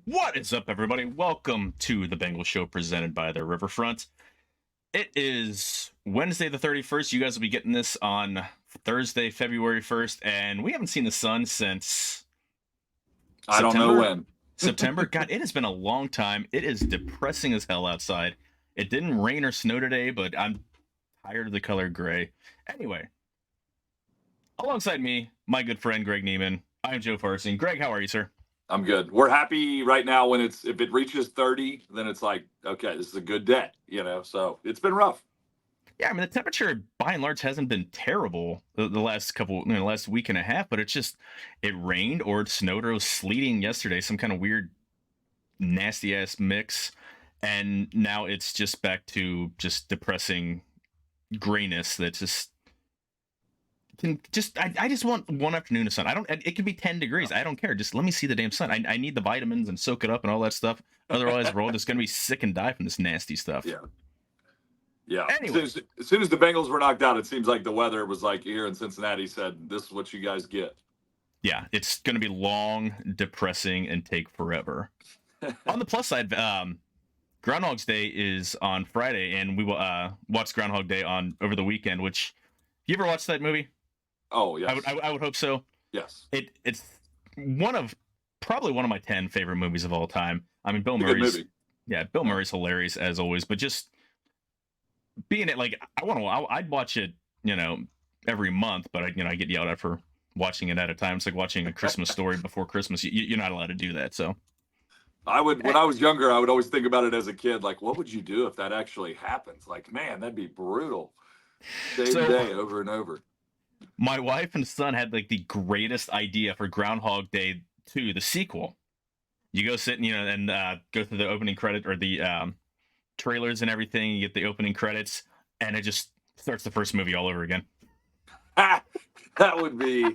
What is up, everybody? Welcome to the Bengals Show presented by the Riverfront. It is Wednesday the 31st. You guys will be getting this on Thursday, February 1st, and we haven't seen the sun since I don't know September. when. September? God, it has been a long time. It is depressing as hell outside. It didn't rain or snow today, but I'm tired of the color gray. Anyway, alongside me, my good friend Greg Neiman. I'm Joe Farson. Greg, how are you, sir? I'm good. We're happy right now when if it reaches 30, then it's like, okay, this is a good day, So it's been rough. Yeah, I mean the temperature by and large hasn't been terrible the last couple, last week and a half, but it's just it rained or it snowed or it was sleeting yesterday, some kind of weird, nasty ass mix, and now it's just back to just depressing grayness that just can just I just want one afternoon of sun. I don't. It could be 10 degrees. I don't care. Just let me see the damn sun. I need the vitamins and soak it up and all that stuff. Otherwise, we're all just gonna be sick and die from this nasty stuff. Yeah. Yeah. Anyway. As soon as the Bengals were knocked out, it seems like the weather was like here in Cincinnati said, this is what you guys get. Yeah, it's going to be long, depressing, and take forever. On the plus side, Groundhog's Day is on Friday, and we will watch Groundhog Day on over the weekend. Which, you ever watched that movie? Oh, yes. I would hope so. Yes. It's probably one of my 10 favorite movies of all time. I mean, Bill Murray's hilarious as always, but just being it like I'd watch it, every month, but I get yelled at for watching it at a time. It's like watching A Christmas Story before Christmas. You're not allowed to do that. So when I was younger, I would always think about it as a kid. Like, what would you do if that actually happens? Like, man, that'd be brutal. Day to day, over and over. My wife and son had like the greatest idea for Groundhog Day 2, the sequel. You go sit and go through the opening credit or the trailers and everything. You get the opening credits, and it just starts the first movie all over again. That would be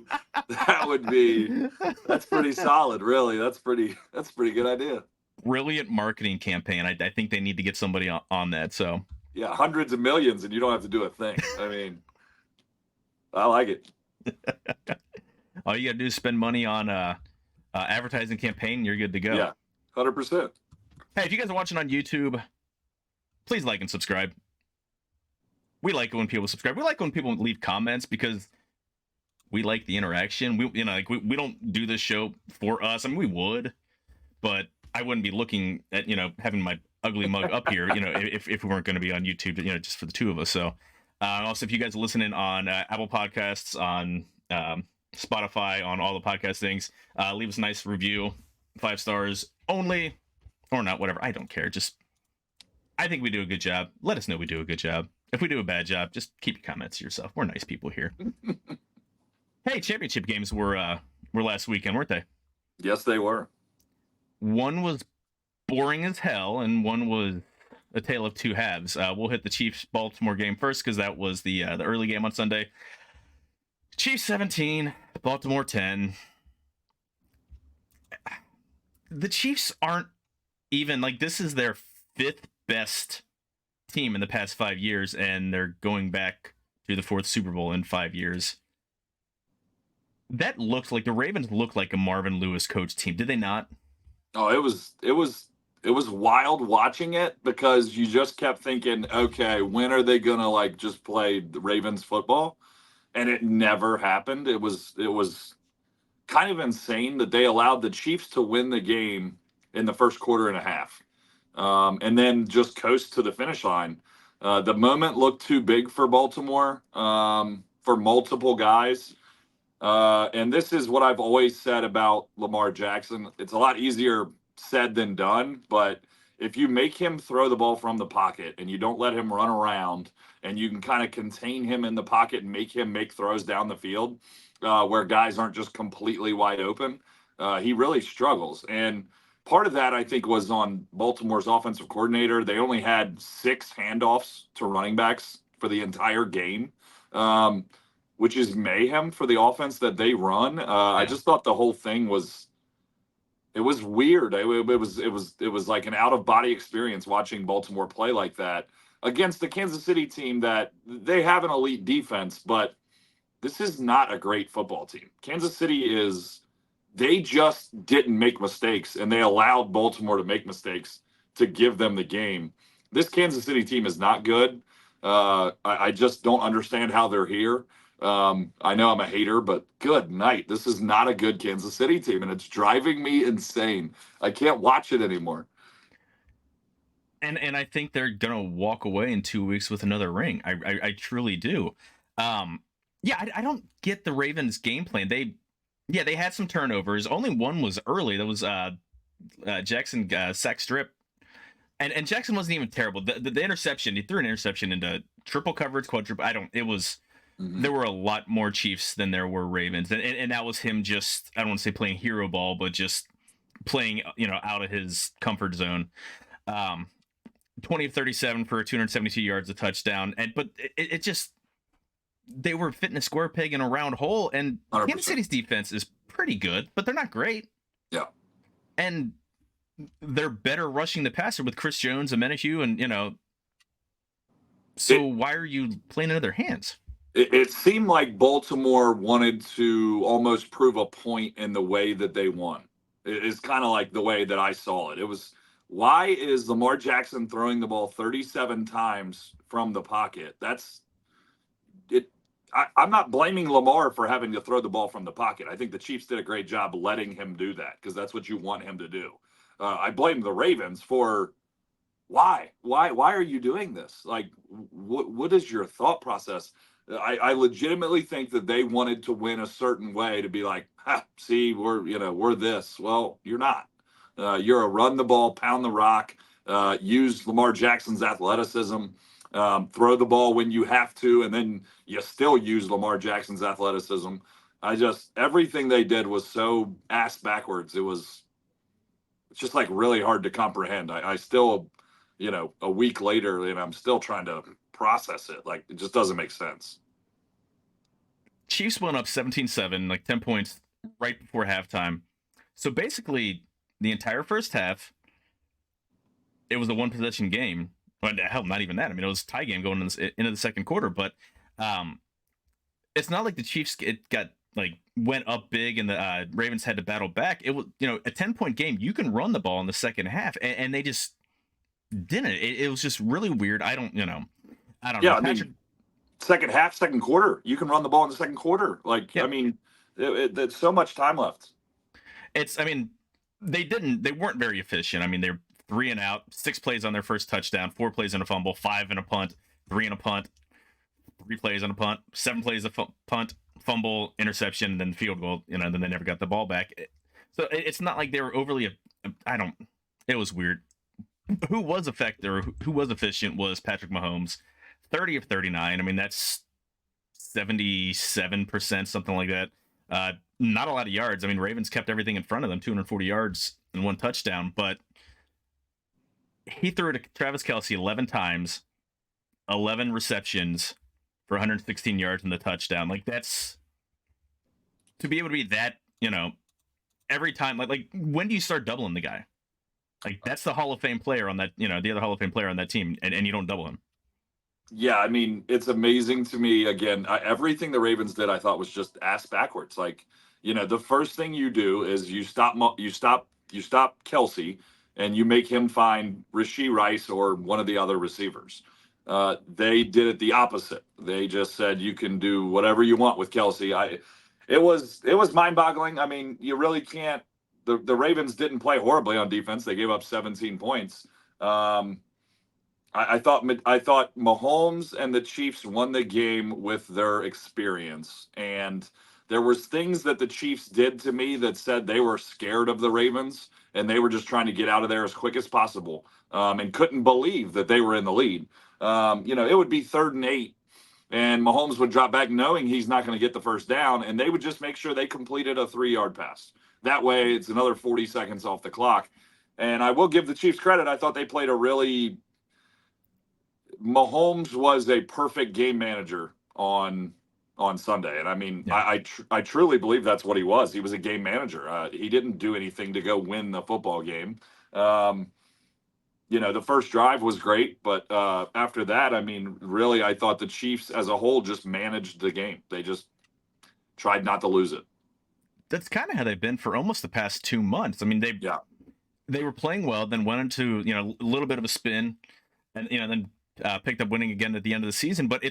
that's pretty solid, really. That's pretty good idea. Brilliant marketing campaign. I think they need to get somebody on that. So yeah, hundreds of millions, and you don't have to do a thing. I mean, I like it. All you got to do is spend money on advertising campaign. You're good to go. Yeah, 100%. Hey, if you guys are watching on YouTube, please like and subscribe. We like it when people subscribe. We like when people leave comments because we like the interaction. We don't do this show for us. I mean, we would, but I wouldn't be looking at having my ugly mug up here, if we weren't going to be on YouTube, just for the two of us. So, also if you guys are listening on Apple Podcasts, on Spotify, on all the podcast things, leave us a nice review, 5 stars only, or not, whatever. I don't care. Just I think we do a good job. Let us know we do a good job. If we do a bad job, just keep your comments to yourself. We're nice people here. Hey, championship games were last weekend, weren't they? Yes, they were. One was boring as hell, and one was a tale of two halves. We'll hit the Chiefs-Baltimore game first because that was the early game on Sunday. Chiefs 17, Baltimore 10. The Chiefs aren't even this is their 5th best team in the past 5 years, and they're going back to the 4th Super Bowl in 5 years. That looked like the Ravens looked like a Marvin Lewis coach team, did they not? Oh, it was wild watching it because you just kept thinking, okay, when are they gonna just play the Ravens football? And it never happened. It was kind of insane that they allowed the Chiefs to win the game in the first quarter and a half, and then just coast to the finish line. The moment looked too big for Baltimore, for multiple guys. And this is what I've always said about Lamar Jackson. It's a lot easier said than done, but if you make him throw the ball from the pocket and you don't let him run around and you can kind of contain him in the pocket and make him make throws down the field where guys aren't just completely wide open, he really struggles. And part of that, I think, was on Baltimore's offensive coordinator. They only had 6 handoffs to running backs for the entire game. Which is mayhem for the offense that they run. Yeah. I just thought the whole thing was weird. It was like an out of body experience watching Baltimore play like that against the Kansas City team that they have an elite defense, but this is not a great football team. Kansas City is they just didn't make mistakes, and they allowed Baltimore to make mistakes to give them the game. This Kansas City team is not good. I just don't understand how they're here. I know I'm a hater, but good night. This is not a good Kansas City team, and it's driving me insane. I can't watch it anymore. And I think they're gonna walk away in 2 weeks with another ring. I truly do. Um, yeah, I don't get the Ravens' game plan. They had some turnovers. Only one was early. That was Jackson sack strip, and Jackson wasn't even terrible. The interception, he threw an interception into triple coverage, quadruple. I don't. It was Mhm. There were a lot more Chiefs than there were Ravens, and that was him just, I don't want to say playing hero ball, but just playing out of his comfort zone. Um, 20 of 37 for 272 yards, a touchdown, but it just, they were fitting a square peg in a round hole, and Kansas 100%. City's defense is pretty good, but they're not great, Yeah. and they're better rushing the passer with Chris Jones and Menahue, and so It, why are you playing into their hands? it seemed like Baltimore wanted to almost prove a point in the way that they won. It's kind of like the way that I saw it. It was, why is Lamar Jackson throwing the ball 37 times from the pocket? That's it. I'm not blaming Lamar for having to throw the ball from the pocket. I think the Chiefs did a great job letting him do that because that's what you want him to do. I blame the Ravens for why are you doing this? Like, what is your thought process? I legitimately think that they wanted to win a certain way to be like, ha, see, we're this. Well, you're not. You're a run the ball, pound the rock, use Lamar Jackson's athleticism, throw the ball when you have to, and then you still use Lamar Jackson's athleticism. Everything they did was so ass backwards. It's just like really hard to comprehend. I still, a week later, and I'm still trying to process it. Like, it just doesn't make sense. Chiefs went up 17-7, like 10 points right before halftime. So basically, the entire first half, it was a one possession game. But hell, not even that. I mean, it was a tie game going into the second quarter. But it's not like the Chiefs went up big and the Ravens had to battle back. It was a 10-point game. You can run the ball in the second half, and they just didn't. It was just really weird. I don't know. Yeah, I Patrick. mean, second half, second quarter, you can run the ball in the second quarter. Like, Yeah, I mean, there's so much time left. I mean, they weren't very efficient. I mean, they're 3 and out, 6 plays on their first touchdown, 4 plays on a fumble, 5 and a punt, 3 and a punt, 3 plays on a punt, 7 plays a punt, fumble, interception, then field goal. Then they never got the ball back. So it's not like they were overly. I don't. It was weird. Who was effective or who was efficient was Patrick Mahomes, 30 of 39. I mean, that's 77%, something like that. Not a lot of yards. I mean, Ravens kept everything in front of them, 240 yards and 1 touchdown, but he threw it to Travis Kelce 11 times, 11 receptions for 116 yards and the touchdown. Like, that's, to be able to be that, every time. Like when do you start doubling the guy? Like, that's the Hall of Fame player on that, the other Hall of Fame player on that team, and you don't double him. Yeah, I mean, it's amazing to me. Again, everything the Ravens did, I thought was just ass backwards. Like, the first thing you do is you stop Kelsey, and you make him find Rasheed Rice or one of the other receivers. They did it the opposite. They just said you can do whatever you want with Kelsey. It was mind boggling. I mean, you really can't. The Ravens didn't play horribly on defense. They gave up 17 points. I thought Mahomes and the Chiefs won the game with their experience, and there was things that the Chiefs did to me that said they were scared of the Ravens and they were just trying to get out of there as quick as possible, and couldn't believe that they were in the lead. It would be 3rd and 8, and Mahomes would drop back knowing he's not going to get the first down, and they would just make sure they completed a 3-yard pass. That way, it's another 40 seconds off the clock. And I will give the Chiefs credit. I thought they played a really Mahomes was a perfect game manager on Sunday, and I mean, Yeah. I truly believe that's what he was. He was a game manager. He didn't do anything to go win the football game. The first drive was great, but after that, I mean, really, I thought the Chiefs as a whole just managed the game. They just tried not to lose it. that's kind of how they've been for almost the past 2 months. I mean, Yeah. they were playing well, then went into a little bit of a spin, and then picked up winning again at the end of the season. But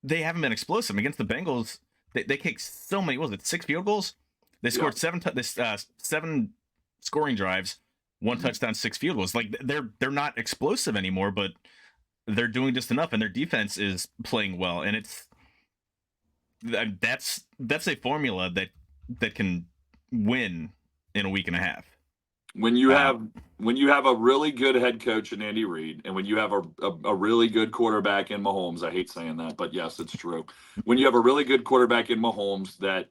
they haven't been explosive against the Bengals. They kicked so many. What was it 6 field goals? They scored seven scoring drives, one touchdown, 6 field goals. Like they're not explosive anymore, but they're doing just enough, and their defense is playing well, and that's a formula that can win in a week and a half. When you have a really good head coach in Andy Reid, and when you have a really good quarterback in Mahomes, I hate saying that, but yes, it's true. When you have a really good quarterback in Mahomes, that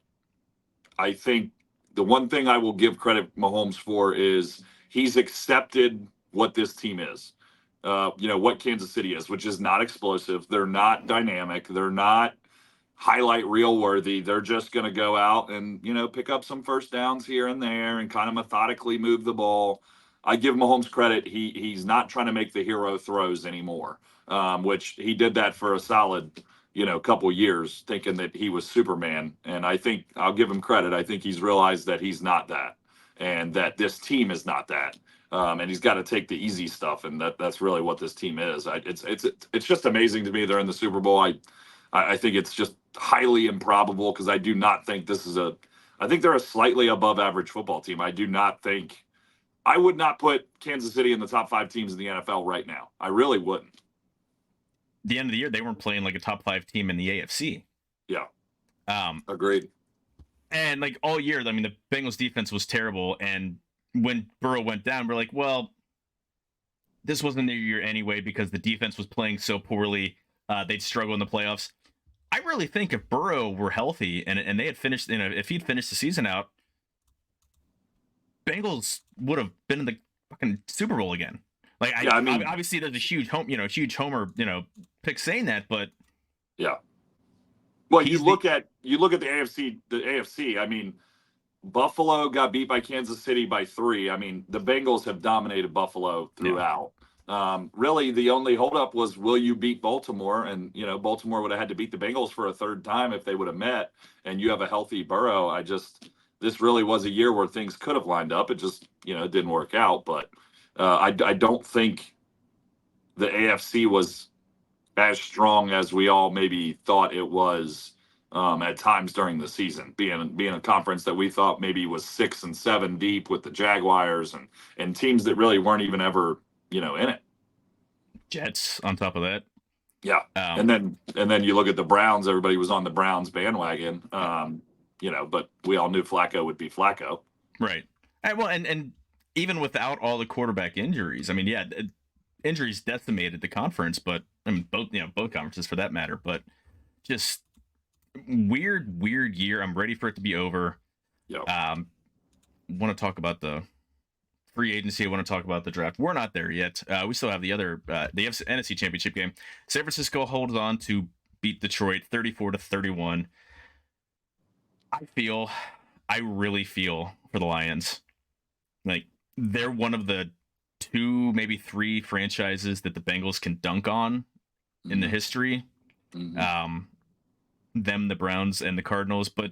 I think the one thing I will give credit Mahomes for is he's accepted what this team is. What Kansas City is, which is not explosive. They're not dynamic. They're not highlight reel worthy. They're just going to go out and, pick up some first downs here and there and kind of methodically move the ball. I give Mahomes credit. He's not trying to make the hero throws anymore, which he did that for a solid, couple years, thinking that he was Superman. And I think I'll give him credit. I think he's realized that he's not that, and that this team is not that. And he's got to take the easy stuff, and that's really what this team is. It's just amazing to me they're in the Super Bowl. I think it's just highly improbable, because I do not think I think they're a slightly above average football team. I would not put Kansas City in the top 5 teams in the NFL right now. I really wouldn't. The end of the year, they weren't playing like a top 5 team in the AFC. Yeah. Agreed. And like all year, I mean, the Bengals defense was terrible, and when Burrow went down, we're like, well, this wasn't their year anyway, because the defense was playing so poorly. They'd struggle in the playoffs. I really think if Burrow were healthy and they had finished, if he'd finished the season out, Bengals would have been in the fucking Super Bowl again. Like, I mean, obviously there's a huge homer, pick saying that, but yeah. Well, you look at the AFC. I mean, Buffalo got beat by Kansas City by 3. I mean, the Bengals have dominated Buffalo throughout. Yeah. Really, the only holdup was, will you beat Baltimore? And, Baltimore would have had to beat the Bengals for a third time if they would have met. And you have a healthy Burrow. This really was a year where things could have lined up. It just, it didn't work out. But I don't think the AFC was as strong as we all maybe thought it was at times during the season, being a conference that we thought maybe was 6 and 7 deep with the Jaguars and teams that really weren't even ever, in it. Jets on top of that. Yeah. And then you look at the Browns, everybody was on the Browns bandwagon, but we all knew Flacco would be Flacco. Right. And even without all the quarterback injuries, I mean, yeah, injuries decimated the conference, but I mean, both conferences for that matter, but just weird year. I'm ready for it to be over. Yep. Want to talk about the free agency. I want to talk about the draft. We're not there yet. We still have the NFC Championship game. San Francisco holds on to beat Detroit 34-31. I really feel for the Lions. Like, they're one of the 2, maybe 3 franchises that the Bengals can dunk on in the history. Mm-hmm. Them, the Browns, and the Cardinals, but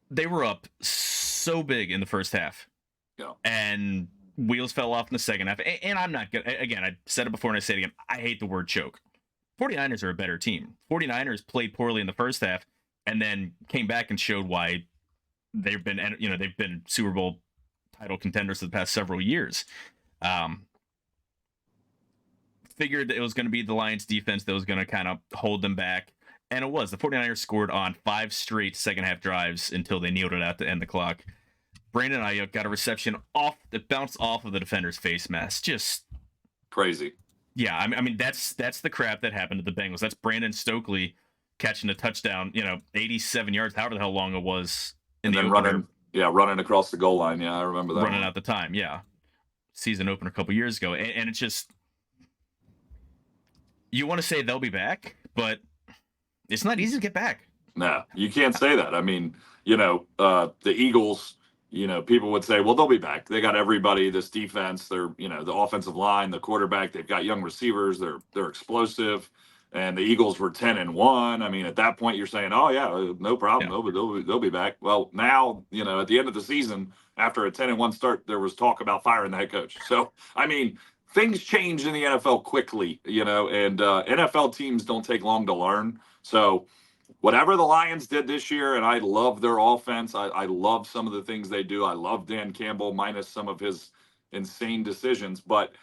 they were up so big in the first half. Yeah. And wheels fell off in the second half. And I'm not good. Again, I said it before and I say it again. I hate the word choke. 49ers are a better team. 49ers played poorly in the first half and then came back and showed why they've been Super Bowl title contenders for the past several years. Figured that it was going to be the Lions defense that was going to kind of hold them back. And it was. The 49ers scored on 5 straight second half drives until they kneeled it out to end the clock. Brandon Ayuk got a reception that bounced off of the defender's face mask. Just crazy. Yeah, I mean that's the crap that happened to the Bengals. That's Brandon Stokely catching a touchdown, 87 yards, however the hell long it was. And then running across the goal line. Yeah, I remember that. Running out the time, yeah. Season opener a couple years ago. And it's just, you want to say they'll be back, but it's not easy to get back. No, you can't say that. I mean, the Eagles, people would say, well, they'll be back. They got everybody, this defense, they're, the offensive line, the quarterback, they've got young receivers, they're explosive. and the Eagles were 10-1. I mean, at that point, you're saying, "Oh yeah, no problem. Yeah. They'll be back." Well, now at the end of the season, after a 10-1 start, there was talk about firing the head coach. So, I mean, things change in the NFL quickly, and NFL teams don't take long to learn. So, whatever the Lions did this year, and I love their offense. I love some of the things they do. I love Dan Campbell, minus some of his insane decisions, but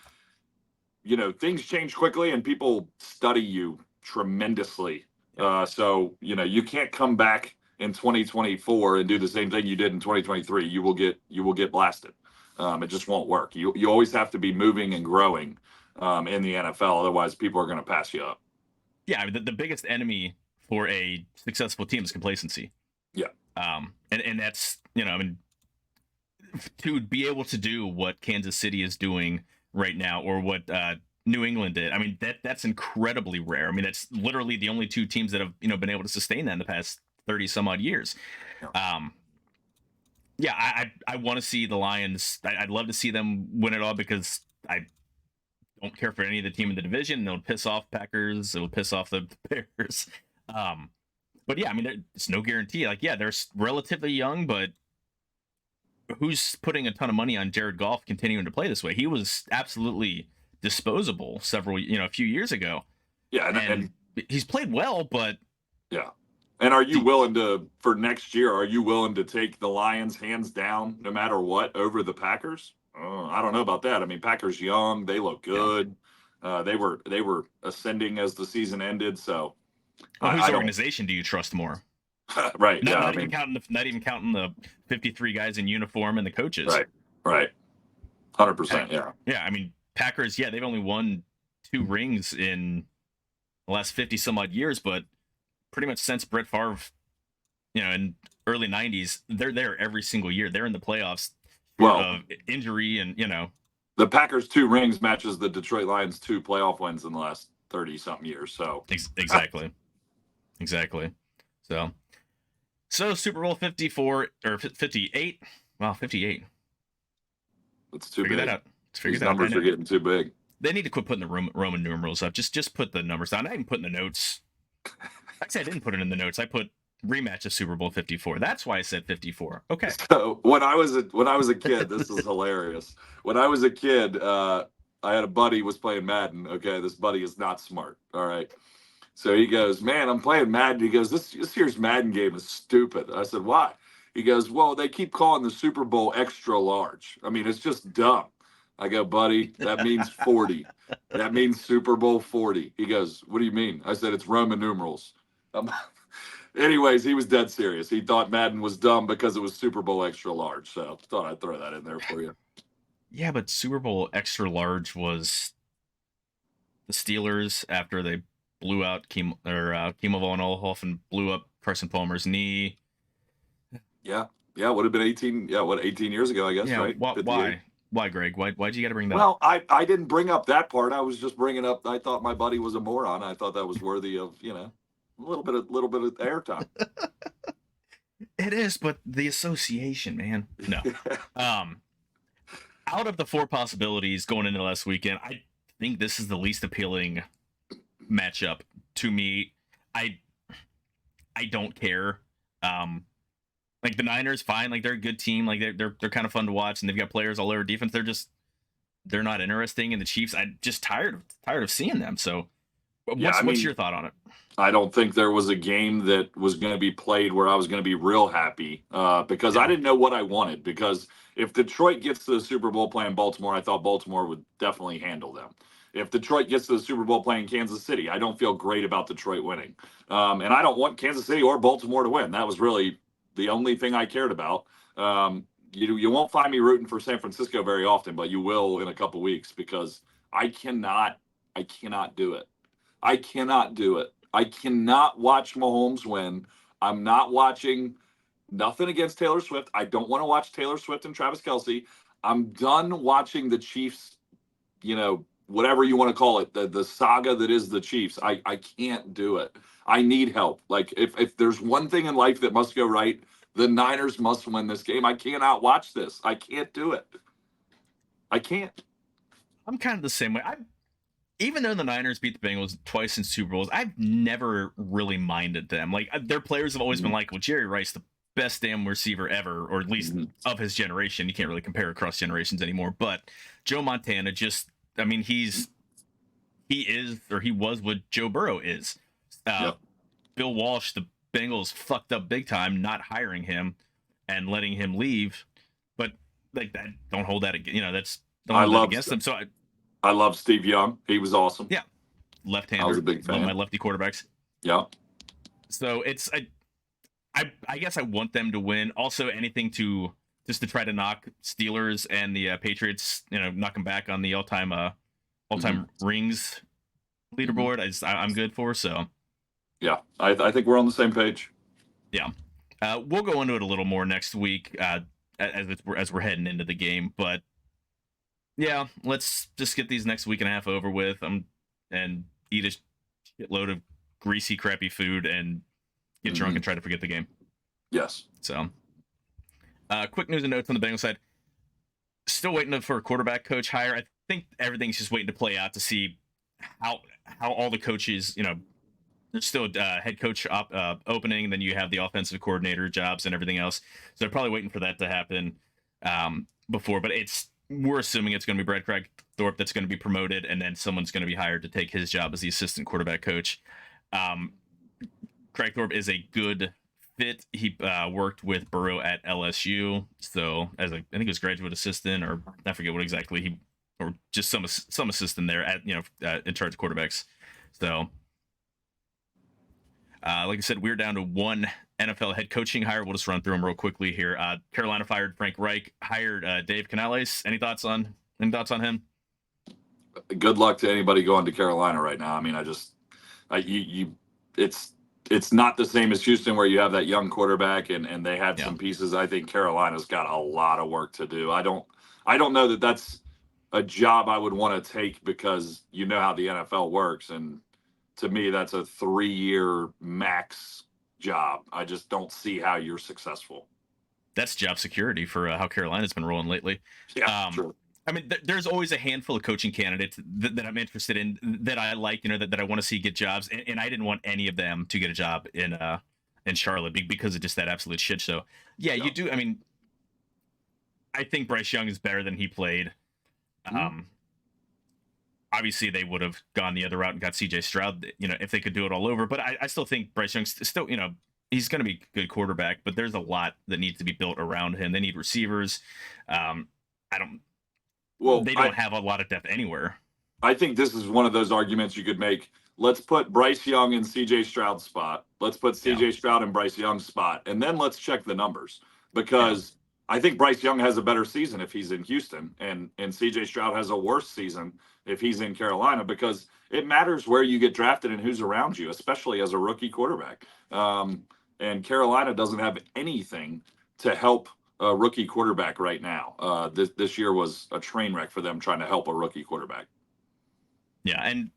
things change quickly and people study you tremendously. So, you can't come back in 2024 and do the same thing you did in 2023. You will get blasted. It just won't work. You always have to be moving and growing in the NFL. Otherwise, people are going to pass you up. Yeah. I mean, the biggest enemy for a successful team is complacency. Yeah. And that's, I mean, to be able to do what Kansas City is doing right now, or what New England did. I mean, that's incredibly rare. I mean, that's literally the only two teams that have been able to sustain that in the past 30 some odd years. Yeah, I want to see the Lions. I'd love to see them win it all, because I don't care for any of the team in the division. It'll piss off Packers. It'll piss off the Bears. But yeah, I mean, it's no guarantee. Like, yeah, they're relatively young, but who's putting a ton of money on Jared Goff continuing to play this way? He was absolutely disposable a few years ago. Yeah, and he's played well, but yeah. And are you willing to, for next year, are you willing to take the Lions hands down, no matter what, over the Packers? I don't know about that. I mean, Packers young, they look good. Yeah. They were ascending as the season ended. So, whose organization do you trust more? Right. Not even counting the 53 guys in uniform and the coaches. Right. 100%. Yeah. Yeah. I mean, Packers. Yeah, they've only won 2 rings in the last 50 some odd years, but pretty much since Brett Favre, in early 90s, they're there every single year. They're in the playoffs. Well, injury and the Packers 2 rings matches the Detroit Lions 2 playoff wins in the last 30 something years. So exactly. So Super Bowl 54 or 58. Wow, 58. It's too big. That out. These numbers are getting too big. They need to quit putting the Roman numerals up. Just put the numbers down. I didn't put in the notes. Actually, I didn't put it in the notes. I put rematch of Super Bowl 54. That's why I said 54. Okay. So when I was a kid, this is hilarious. When I was a kid, I had a buddy was playing Madden. Okay, this buddy is not smart. All right. So he goes, "Man, I'm playing Madden." He goes, this year's Madden game is stupid. I said, "Why?" He goes, "Well, they keep calling the Super Bowl extra large. I mean, it's just dumb." I go, "Buddy, that means 40. That means Super Bowl 40. He goes, "What do you mean?" I said, "It's Roman numerals." Anyways, he was dead serious. He thought Madden was dumb because it was Super Bowl extra large. So thought I'd throw that in there for you. Yeah, but Super Bowl extra large was the Steelers after they blew out Kimo Von Olhoff and blew up Carson Palmer's knee. Yeah, would have been 18. Yeah, 18 years ago, I guess. Yeah, right? Why, Greg? Why'd you got to bring that up? Well, I didn't bring up that part. I was just bringing up. I thought my buddy was a moron. I thought that was worthy of a little bit of airtime. It is, but the association, man. No. Out of the 4 possibilities going into last weekend, I think this is the least appealing matchup to me. I don't care. Like the Niners, fine. Like they're a good team. Like they're kind of fun to watch, and they've got players all over defense. They're not interesting. And the Chiefs, I'm just tired of seeing them. So, what's your thought on it? I don't think there was a game that was going to be played where I was going to be real happy because I didn't know what I wanted. Because if Detroit gets to the Super Bowl playing Baltimore, I thought Baltimore would definitely handle them. If Detroit gets to the Super Bowl playing Kansas City, I don't feel great about Detroit winning. And I don't want Kansas City or Baltimore to win. That was really the only thing I cared about. You won't find me rooting for San Francisco very often, but you will in a couple weeks because I cannot do it. I cannot do it. I cannot watch Mahomes win. I'm not watching. Nothing against Taylor Swift. I don't want to watch Taylor Swift and Travis Kelce. I'm done watching the Chiefs, whatever you want to call it, the saga that is the Chiefs. I can't do it. I need help. Like if there's one thing in life that must go right, the Niners must win this game. I cannot watch this. I can't do it. I can't. I'm kind of the same way. even though the Niners beat the Bengals twice in Super Bowls, I've never really minded them. Like their players have always been like, well, Jerry Rice, the best damn receiver ever, or at least Mhm. of his generation. You can't really compare across generations anymore. But Joe Montana just, I mean, he is or he was what Joe Burrow is. Uh, Yep. Bill Walsh, the Bengals fucked up big time, not hiring him and letting him leave. But like that, don't hold that against that's don't I hold that love against them. So I love Steve Young. He was awesome. yeah, I was a left-hander, big love my fan. lefty quarterbacks. Yeah. So it's I guess I want them to win. Also, anything to just to try to knock Steelers and the Patriots, knock them back on the Hmm. all-time rings Hmm. leaderboard. I'm good for. So Yeah. I think we're on the same page. yeah, we'll go into it a little more next week as we're heading into the game. But yeah, let's just get these next week and a half over with. And eat a shitload of greasy, crappy food and get drunk Hmm. and try to forget the game. Yes. So, quick news and notes on the Bengals side. Still waiting for a quarterback coach hire. I think everything's just waiting to play out to see how all the coaches, there's still a head coach opening. Then you have the offensive coordinator jobs and everything else. So they're probably waiting for that to happen before. But we're assuming it's going to be Brad Craig Thorpe that's going to be promoted, and then someone's going to be hired to take his job as the assistant quarterback coach. Um, Craig Thorpe is a good fit. He worked with Burrow at LSU, so as I think it was graduate assistant, or I forget what exactly or just some assistant there at in charge of quarterbacks. So, like I said, we're down to one NFL head coaching hire. We'll just run through them real quickly here. Carolina fired Frank Reich, hired Dave Canales. Any thoughts on him? Good luck to anybody going to Carolina right now. I mean, it's it's not the same as Houston where you have that young quarterback and they had Yeah, some pieces. I think Carolina's got a lot of work to do. I don't know that that's a job I would want to take because you know how the NFL works, and to me that's a 3-year max job. I just don't see how you're successful. that's job security for how Carolina's been rolling lately. Yeah, Um, true. I mean, there's always a handful of coaching candidates that I'm interested in, that I like, that I want to see get jobs, and I didn't want any of them to get a job in Charlotte because of just that absolute shit show. Yeah, Yeah. you do. I mean, I think Bryce Young is better than he played. Mhm. Um, Obviously, they would have gone the other route and got C.J. Stroud, if they could do it all over. But I still think Bryce Young's still, he's going to be a good quarterback. But there's a lot that needs to be built around him. They need receivers. I don't. Well, They I don't have a lot of depth anywhere. I think this is one of those arguments you could make. Let's put Bryce Young in CJ Stroud's spot. Let's put Yeah, CJ Stroud in Bryce Young's spot. And then let's check the numbers yeah. because I think Bryce Young has a better season if he's in Houston and CJ Stroud has a worse season if he's in Carolina because it matters where you get drafted and who's around you, especially as a rookie quarterback. And Carolina doesn't have anything to help a rookie quarterback right now. This year was a train wreck for them trying to help a rookie quarterback. Yeah, and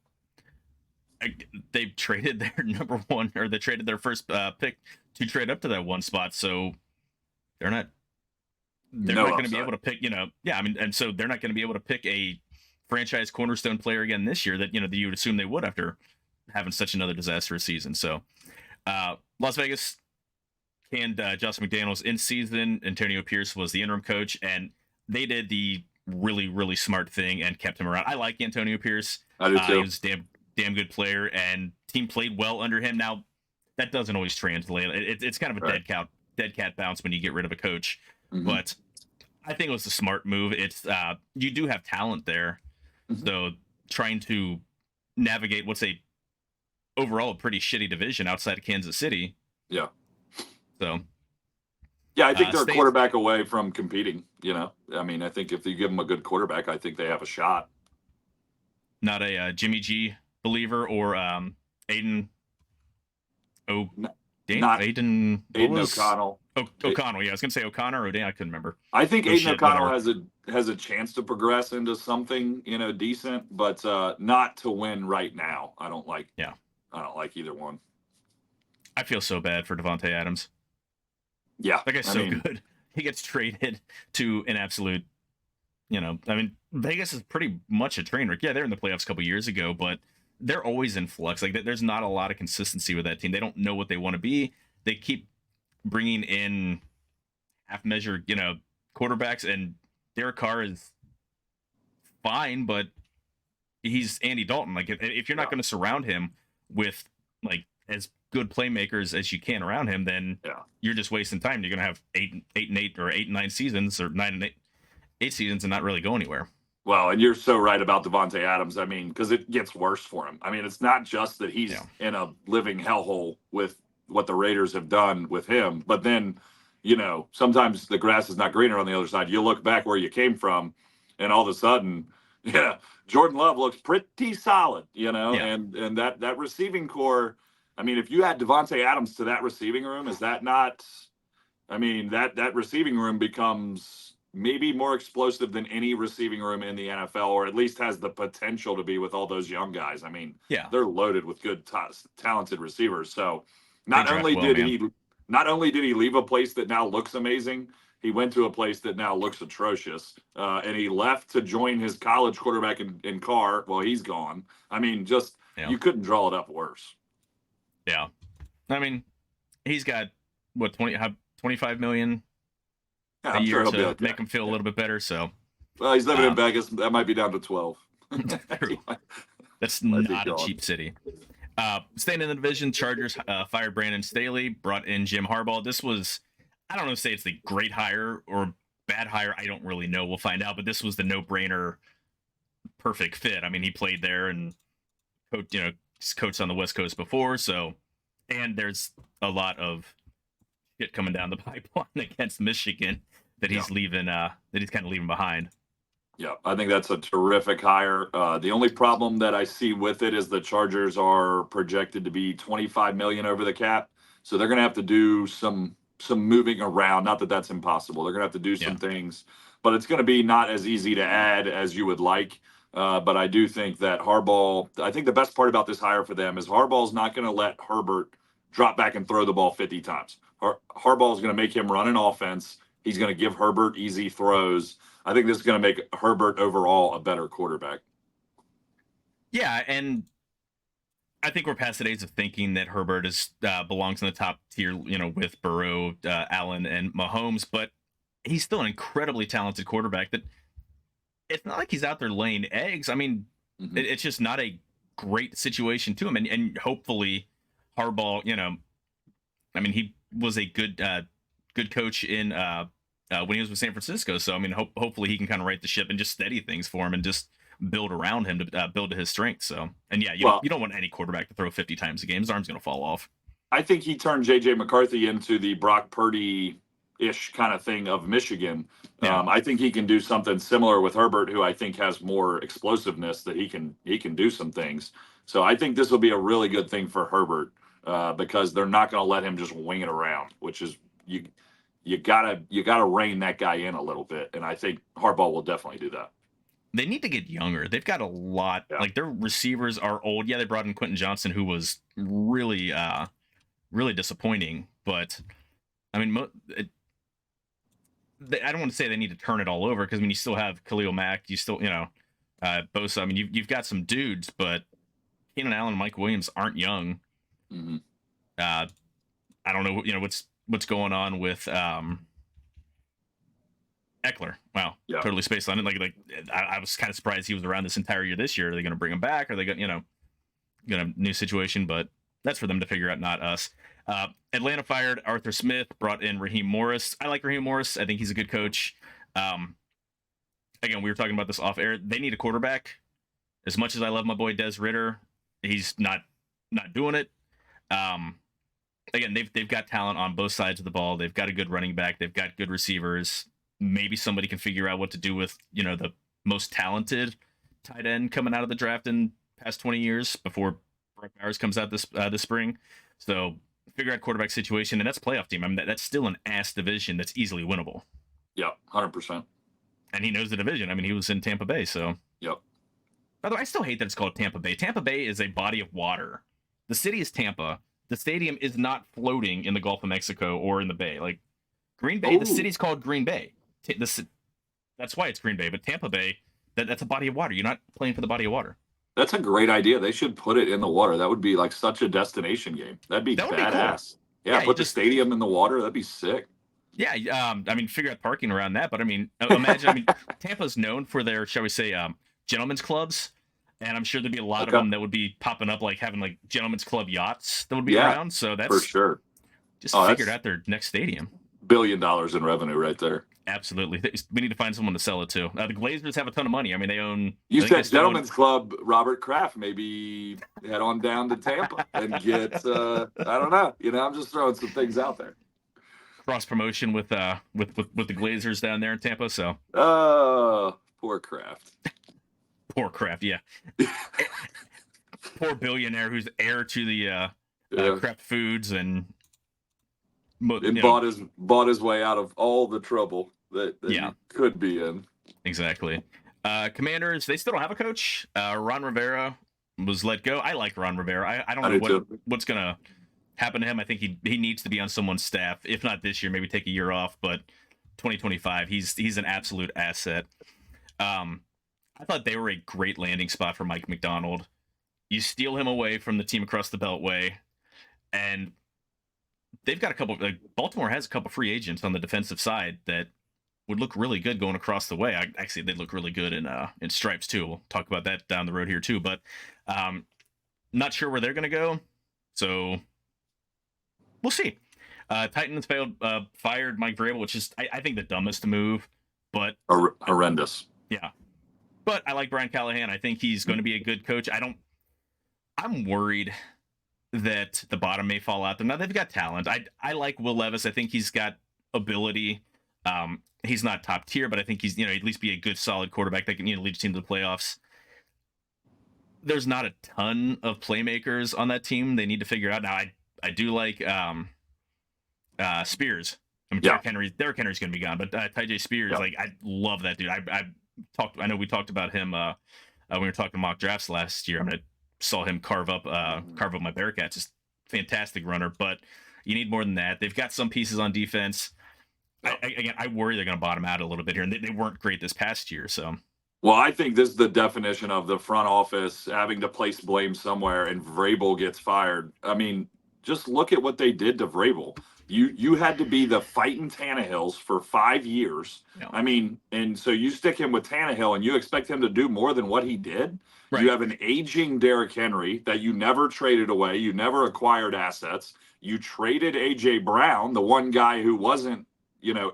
they've traded their number one, or they traded their first pick to trade up to that one spot. So they're not No going to be able upside. to pick. Yeah, I mean, and so they're not going to be able to pick a franchise cornerstone player again this year that that you would assume they would after having such another disastrous season. So Las Vegas canned Josh McDaniels in season. Antonio Pierce was the interim coach, and they did the really smart thing and kept him around. I like Antonio Pierce. I do He too. was damn good player, and team played well under him. Now that doesn't always translate. It's kind of a Right. dead cat bounce when you get rid of a coach, Hmm. but I think it was a smart move. It's you do have talent there, Hmm. so trying to navigate what's overall a pretty shitty division outside of Kansas City. Yeah. So Yeah, I think they're a stay quarterback away from competing. I mean, I think if you give them a good quarterback, I think they have a shot. not a Jimmy G believer or Aiden O. N- Not Aiden, what Aiden was O'Connell. O'Connell? Yeah, I was gonna say O'Connor or O'Dane. I couldn't remember. I think Oh Aiden shit, O'Connell whatever. has a chance to progress into something, decent, but not to win right now. Yeah, I don't like either one. I feel so bad for Devonte Adams. Yeah. That guy's I so mean, good. He gets traded to an absolute, I mean, Vegas is pretty much a train wreck. Yeah, they're in the playoffs a couple years ago, but they're always in flux. Like, there's not a lot of consistency with that team. They don't know what they want to be. They keep bringing in half measure, quarterbacks, and Derek Carr is fine, but he's Andy Dalton. Like, if you're not going to surround him with like as good playmakers as you can around him, then you're just wasting time. You're going to have 8-8 or 8-9 seasons, or 9-8 seasons, and not really go anywhere. Well, and you're so right about Devontae Adams. I mean, because it gets worse for him. I mean, it's not just that he's in a living hellhole with what the Raiders have done with him, but then, sometimes the grass is not greener on the other side. You look back where you came from, and all of a sudden, Jordan Love looks pretty solid, and that receiving core. I mean, if you add Devontae Adams to that receiving room, is that not? I mean, that receiving room becomes maybe more explosive than any receiving room in the NFL, or at least has the potential to be with all those young guys. I mean, they're loaded with good, talented receivers. So not only did he leave a place that now looks amazing, he went to a place that now looks atrocious, and he left to join his college quarterback in Carr. Well, he's gone. I mean, you couldn't draw it up worse. Yeah, I mean, he's got what 25 million. Yeah, I'm sure he'll to make him feel a little bit better. So, well, he's living in Vegas. That might be down to 12. That's not a cheap city. Staying in the division, Chargers fired Brandon Staley, brought in Jim Harbaugh. This was, I don't know if say it's the great hire or bad hire. I don't really know. We'll find out. But this was the no-brainer, perfect fit. I mean, he played there and coached on the West Coast before. So, and there's a lot of shit coming down the pipeline against Michigan that he's leaving. That he's kind of leaving behind. Yeah, I think that's a terrific hire. The only problem that I see with it is the Chargers are projected to be $25 million over the cap, so they're going to have to do some moving around. Not that that's impossible. They're going to have to do some things, but it's going to be not as easy to add as you would like. But I do think that Harbaugh. I think the best part about this hire for them is Harbaugh's not going to let Herbert drop back and throw the ball 50 times. Harbaugh is going to make him run an offense. He's going to give Herbert easy throws. I think this is going to make Herbert overall a better quarterback. Yeah, and I think we're past the days of thinking that Herbert belongs in the top tier, with Burrow, Allen, and Mahomes, but he's still an incredibly talented quarterback that it's not like he's out there laying eggs. I mean, it's just not a great situation to him, and hopefully Harbaugh, I mean, he was a good coach in when he was with San Francisco. So, I mean, hopefully he can kind of right the ship and just steady things for him and just build around him to build to his strengths. So, and you don't want any quarterback to throw 50 times a game. His arm's going to fall off. I think he turned J.J. McCarthy into the Brock Purdy-ish kind of thing of Michigan. Yeah. I think he can do something similar with Herbert, who I think has more explosiveness that he can do some things. So I think this will be a really good thing for Herbert. Because they're not going to let him just wing it around, which is you gotta rein that guy in a little bit, and I think Harbaugh will definitely do that. They need to get younger. They've got a lot. Like, their receivers are old. Yeah, they brought in Quentin Johnson, who was really really disappointing. But I mean, I don't want to say they need to turn it all over, because I mean, you still have Khalil Mack, you still Bosa. I mean, you've got some dudes, but Keenan Allen and Mike Williams aren't young. Mm-hmm. I don't know, what's going on with Eckler. Wow, totally spaced on it. Like I was kind of surprised he was around this entire year. This year, are they going to bring him back? Are they going, a new situation? But that's for them to figure out, not us. Atlanta fired Arthur Smith, brought in Raheem Morris. I like Raheem Morris. I think he's a good coach. Again, we were talking about this off air. They need a quarterback. As much as I love my boy Des Ridder, he's not doing it. Again, they've got talent on both sides of the ball. They've got a good running back. They've got good receivers. Maybe somebody can figure out what to do with, the most talented tight end coming out of the draft in past 20 years before Brett Bowers comes out this spring. So figure out quarterback situation, and that's playoff team. I mean, that's still an ass division that's easily winnable. Yeah, 100%. And he knows the division. I mean, he was in Tampa Bay, so. Yep. By the way, I still hate that it's called Tampa Bay. Tampa Bay is a body of water. The city is Tampa. The stadium is not floating in the Gulf of Mexico or in the Bay. Like, Green Bay, The city's called Green Bay. That's That's why it's Green Bay. But Tampa Bay, that's a body of water. You're not playing for the body of water. That's a great idea. They should put it in the water. That would be like such a destination game. That'd be That would be cool. badass. Yeah, You put the just stadium in the water. That'd be sick. yeah. I mean, figure out parking around that. But I mean, imagine. I mean, Tampa's known for their, shall we say, gentlemen's clubs, and I'm sure there'd be a lot of them that would be popping up, like having like gentlemen's club yachts that would be around. So that's for sure. Just figured out their next stadium. $1 billion in revenue right there. Absolutely. We need to find someone to sell it to. The Glazers have a ton of money. I mean, they own. You said Gentlemen's Club, Robert Kraft. Maybe head on down to Tampa and get. I don't know. I'm just throwing some things out there. Cross promotion with the Glazers down there in Tampa. So. Oh, poor Kraft. Poor Kraft. Yeah. Poor billionaire who's heir to the Kraft Foods and bought his way out of all the trouble that he could be in. Exactly. Commanders, they still don't have a coach. Ron Rivera was let go. I like Ron Rivera. I don't know what's gonna happen to him. I think he needs to be on someone's staff. If not this year, maybe take a year off. But 2025, he's an absolute asset. I thought they were a great landing spot for Mike McDonald. You steal him away from the team across the Beltway, and they've got a couple. Like Baltimore has a couple free agents on the defensive side that would look really good going across the way. Actually, they'd look really good in stripes too. We'll talk about that down the road here too. But not sure where they're going to go, so we'll see. Titans fired Mike Vrabel, which is I think the dumbest move, but horrendous. Yeah, but I like Brian Callahan. I think he's going to be a good coach. I'm worried that the bottom may fall out there. Now they've got talent. I like Will Levis. I think he's got ability. He's not top tier, but I think he's at least be a good solid quarterback that can lead a team to the playoffs. There's not a ton of playmakers on that team. They need to figure out. Now I do like Spears. I mean, Derrick Henry's going to be gone, but Tyjae Spears, like I love that dude. I know we talked about him when we were talking mock drafts last year. I mean, I saw him carve up my Bearcats. Just fantastic runner, but you need more than that. They've got some pieces on defense. I worry they're going to bottom out a little bit here, and they weren't great this past year. So, well, I think this is the definition of the front office having to place blame somewhere, and Vrabel gets fired. I mean, just look at what they did to Vrabel. You had to be the fighting Tannehills for 5 years. Yeah. I mean, and so you stick him with Tannehill, and you expect him to do more than what he did. Right. You have an aging Derrick Henry that you never traded away. You never acquired assets. You traded A.J. Brown, the one guy who wasn't,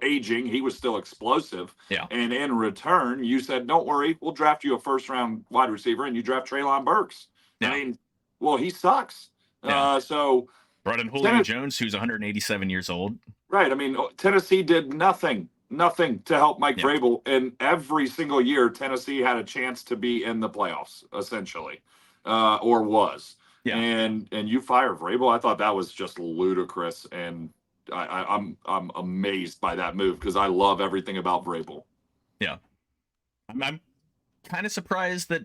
aging. He was still explosive. Yeah. And in return, you said, don't worry, we'll draft you a first-round wide receiver, and you draft Treylon Burks. Yeah. I mean, well, he sucks. Yeah. So brought in Julio Jones, who's 187 years old. Right. I mean, Tennessee did nothing to help Mike Vrabel. And every single year, Tennessee had a chance to be in the playoffs, essentially, or was. Yeah. And you fire Vrabel. I thought that was just ludicrous. And I'm amazed by that move because I love everything about Vrabel. Yeah. I'm kind of surprised that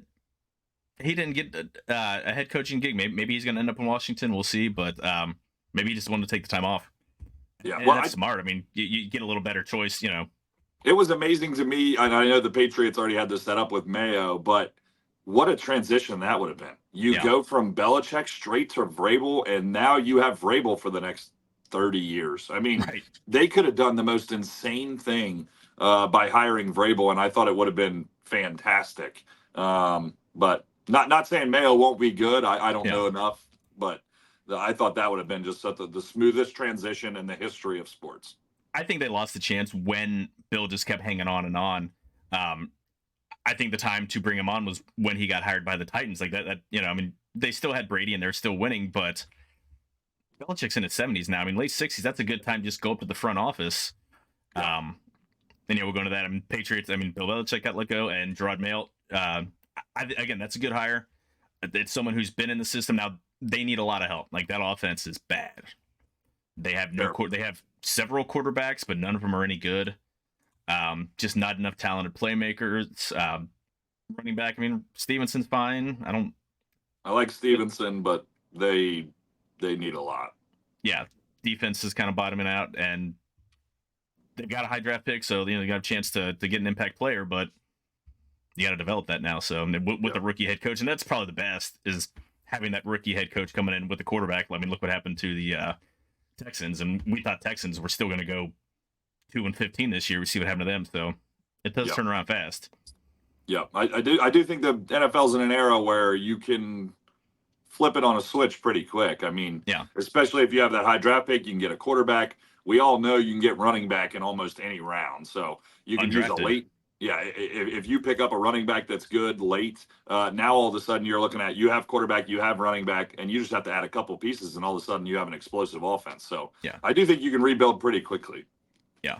he didn't get a head coaching gig. Maybe he's going to end up in Washington. We'll see. But maybe he just wanted to take the time off. Yeah, and that's smart. I mean, you get a little better choice, It was amazing to me, and I know the Patriots already had this set up with Mayo, but what a transition that would have been. You go from Belichick straight to Vrabel, and now you have Vrabel for the next 30 years. I mean, They could have done the most insane thing by hiring Vrabel, and I thought it would have been fantastic. But not saying Mayo won't be good. I don't know enough, but I thought that would have been just the smoothest transition in the history of sports. I think they lost the chance when Bill just kept hanging on and on. I think the time to bring him on was when he got hired by the Titans. Like that, I mean, they still had Brady and they're still winning, but Belichick's in his 70s now. I mean, late 60s, that's a good time to just go up to the front office. Yeah. And we'll go into that. I mean, Patriots, Bill Belichick got let go, and Gerard Mayo. Again, that's a good hire. It's someone who's been in the system. Now, they need a lot of help. Like, that offense is bad. They have they have several quarterbacks, but none of them are any good. Just not enough talented playmakers. Running back, Stevenson's fine. I like Stevenson, but they need a lot. Yeah, defense is kind of bottoming out, and they've got a high draft pick, so they got a chance to get an impact player, but you got to develop that now. So with the rookie head coach, and that's probably the best is having that rookie head coach coming in with the quarterback. I mean, look what happened to the Texans, and we thought Texans were still going to go 2-15 this year. We see what happened to them, so it does turn around fast. Yeah, I do think the NFL's in an era where you can flip it on a switch pretty quick. I mean, especially if you have that high draft pick, you can get a quarterback. We all know you can get running back in almost any round, so you can use a late. Yeah, if you pick up a running back that's good late, now all of a sudden you're looking at you have quarterback, you have running back, and you just have to add a couple pieces, and all of a sudden you have an explosive offense. So I do think you can rebuild pretty quickly. Yeah.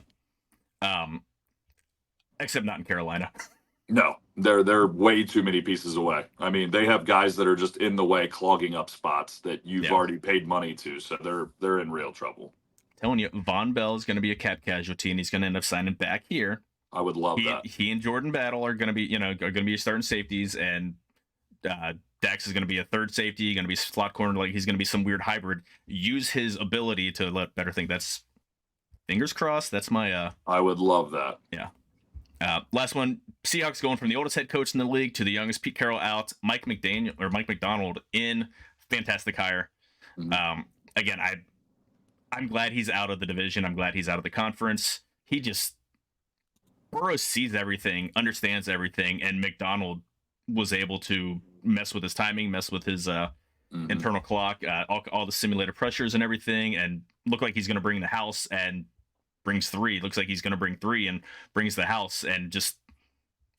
Except not in Carolina. No, they're way too many pieces away. I mean, they have guys that are just in the way, clogging up spots that you've already paid money to, so they're in real trouble. Telling you, Von Bell is going to be a cap casualty, and he's going to end up signing back here. I would love that. He and Jordan Battle are going to be, are going to be starting safeties, and Dax is going to be a third safety, going to be slot corner, like he's going to be some weird hybrid. Use his ability to let better think. That's fingers crossed. That's my. I would love that. Yeah. Last one, Seahawks going from the oldest head coach in the league to the youngest. Pete Carroll out, Mike McDonald in. Fantastic hire. Mm-hmm. Again, I'm glad he's out of the division. I'm glad he's out of the conference. Burrow sees everything, understands everything, and McDonald was able to mess with his timing, mess with his internal clock, all the simulated pressures and everything, and look like he's going to bring the house and brings 3. Looks like he's going to bring 3 and brings the house, and just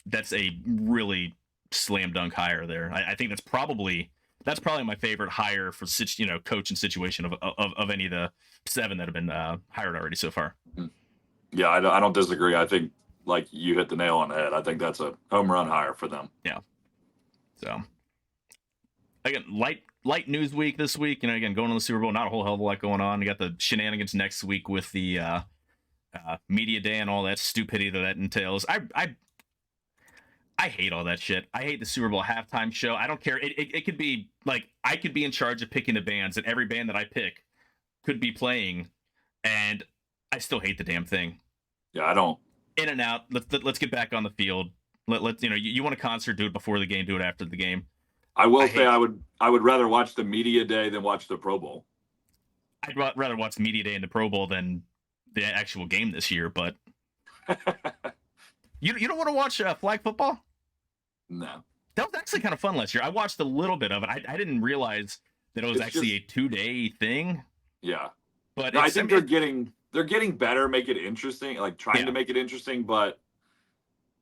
that's a really slam dunk hire there. I think that's probably my favorite hire for coach and situation of any of the 7 that have been hired already so far. Yeah, I don't disagree. I think like you hit the nail on the head. I think that's a home run hire for them. Yeah. So again, light news week this week. Again, going to the Super Bowl, not a whole hell of a lot going on. You got the shenanigans next week with the media day and all that stupidity that entails. I hate all that shit. I hate the Super Bowl halftime show. I don't care. It could be like I could be in charge of picking the bands, and every band that I pick could be playing, and I still hate the damn thing. Yeah, I don't. In and out. Let's get back on the field. Let's you want a concert, do it before the game, do it after the game. I will say I would rather watch the media day than watch the Pro Bowl. I'd rather watch the media day and the Pro Bowl than the actual game this year. But you don't want to watch flag football? No. That was actually kind of fun last year. I watched a little bit of it. I didn't realize that it was actually a 2-day thing. Yeah, but no, I think they're getting better, make it interesting, like trying to make it interesting. But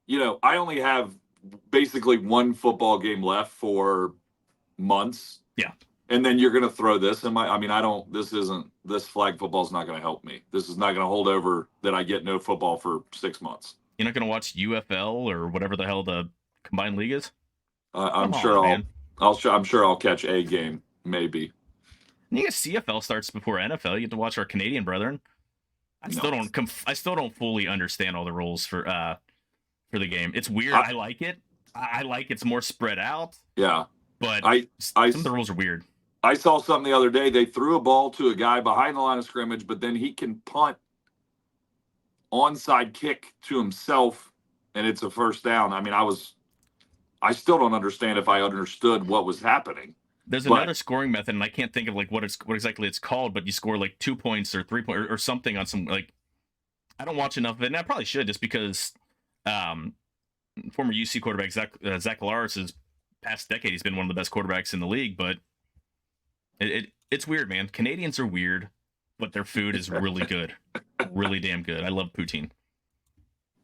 I only have basically one football game left for months. Yeah, and then you're going to throw this in my. I mean, this flag football is not going to help me. This is not going to hold over that I get no football for 6 months. You're not going to watch UFL or whatever the hell the combined league is. I'm sure I'll catch a game maybe. And you guess CFL starts before NFL. You get to watch our Canadian brethren. I still don't fully understand all the rules for the game. It's weird. I like it. I like it's more spread out. Yeah, but some of the rules are weird. I saw something the other day. They threw a ball to a guy behind the line of scrimmage, but then he can punt onside kick to himself, and it's a first down. I mean, I still don't understand if I understood what was happening. There's another scoring method, and I can't think of what exactly it's called, but you score like 2 points or 3 points or something on some I don't watch enough of it, and I probably should just because former UC quarterback Zach Laris' past decade, he's been one of the best quarterbacks in the league, but it's weird, man. Canadians are weird, but their food is really good, really damn good. I love poutine.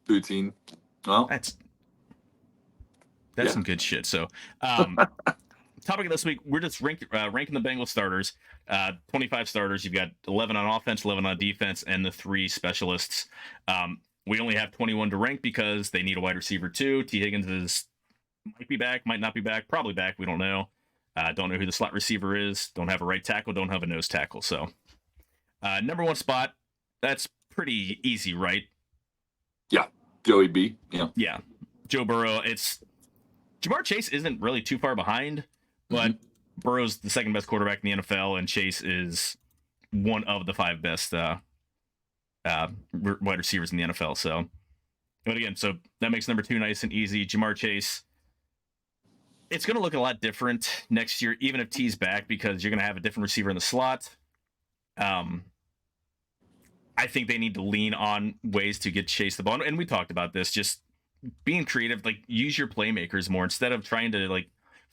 Poutine, well, that's some good shit. So. Topic of this week, we're just ranking the Bengals starters. 25 starters. You've got 11 on offense, 11 on defense, and the 3 specialists. We only have 21 to rank because they need a wide receiver too. T. Higgins might be back, might not be back, probably back. We don't know. Don't know who the slot receiver is. Don't have a right tackle. Don't have a nose tackle. So, number 1 spot. That's pretty easy, right? Yeah, Joey B. Yeah. Yeah, Joe Burrow. Jamar Chase isn't really too far behind. But Burrow's the second best quarterback in the NFL, and Chase is one of the 5 best wide receivers in the NFL. So, but again, so that makes number 2 nice and easy. Jamar Chase. It's going to look a lot different next year, even if T's back, because you're going to have a different receiver in the slot. I think they need to lean on ways to get Chase the ball. And we talked about this, just being creative, like use your playmakers more instead of trying to like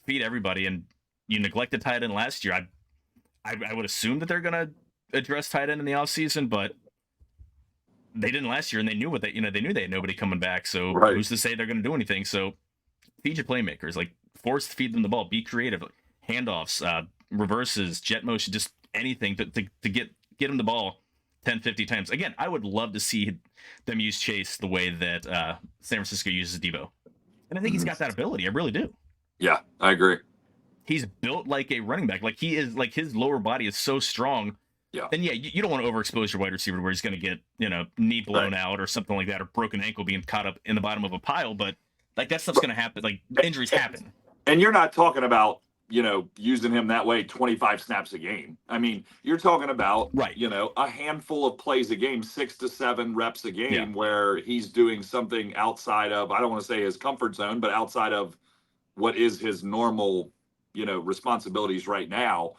feed everybody. And you neglected tight end last year. I would assume that they're going to address tight end in the offseason, but they didn't last year, and they knew what they knew they had nobody coming back. So who's to say they're going to do anything? So feed your playmakers, like force feed them the ball, be creative, like handoffs, reverses, jet motion, just anything to get them the ball 10, 50 times. Again, I would love to see them use Chase the way that San Francisco uses Deebo. And I think he's got that ability. I really do. Yeah, I agree. He's built like a running back. Like he is, like his lower body is so strong. Yeah. And yeah, you don't want to overexpose your wide receiver where he's going to get, knee blown out or something like that, or broken ankle being caught up in the bottom of a pile. But like that stuff's going to happen. Like injuries happen. And you're not talking about, using him that way 25 snaps a game. I mean, you're talking about, a handful of plays a game, 6 to 7 reps a game where he's doing something outside of, I don't want to say his comfort zone, but outside of what is his normal, responsibilities right now,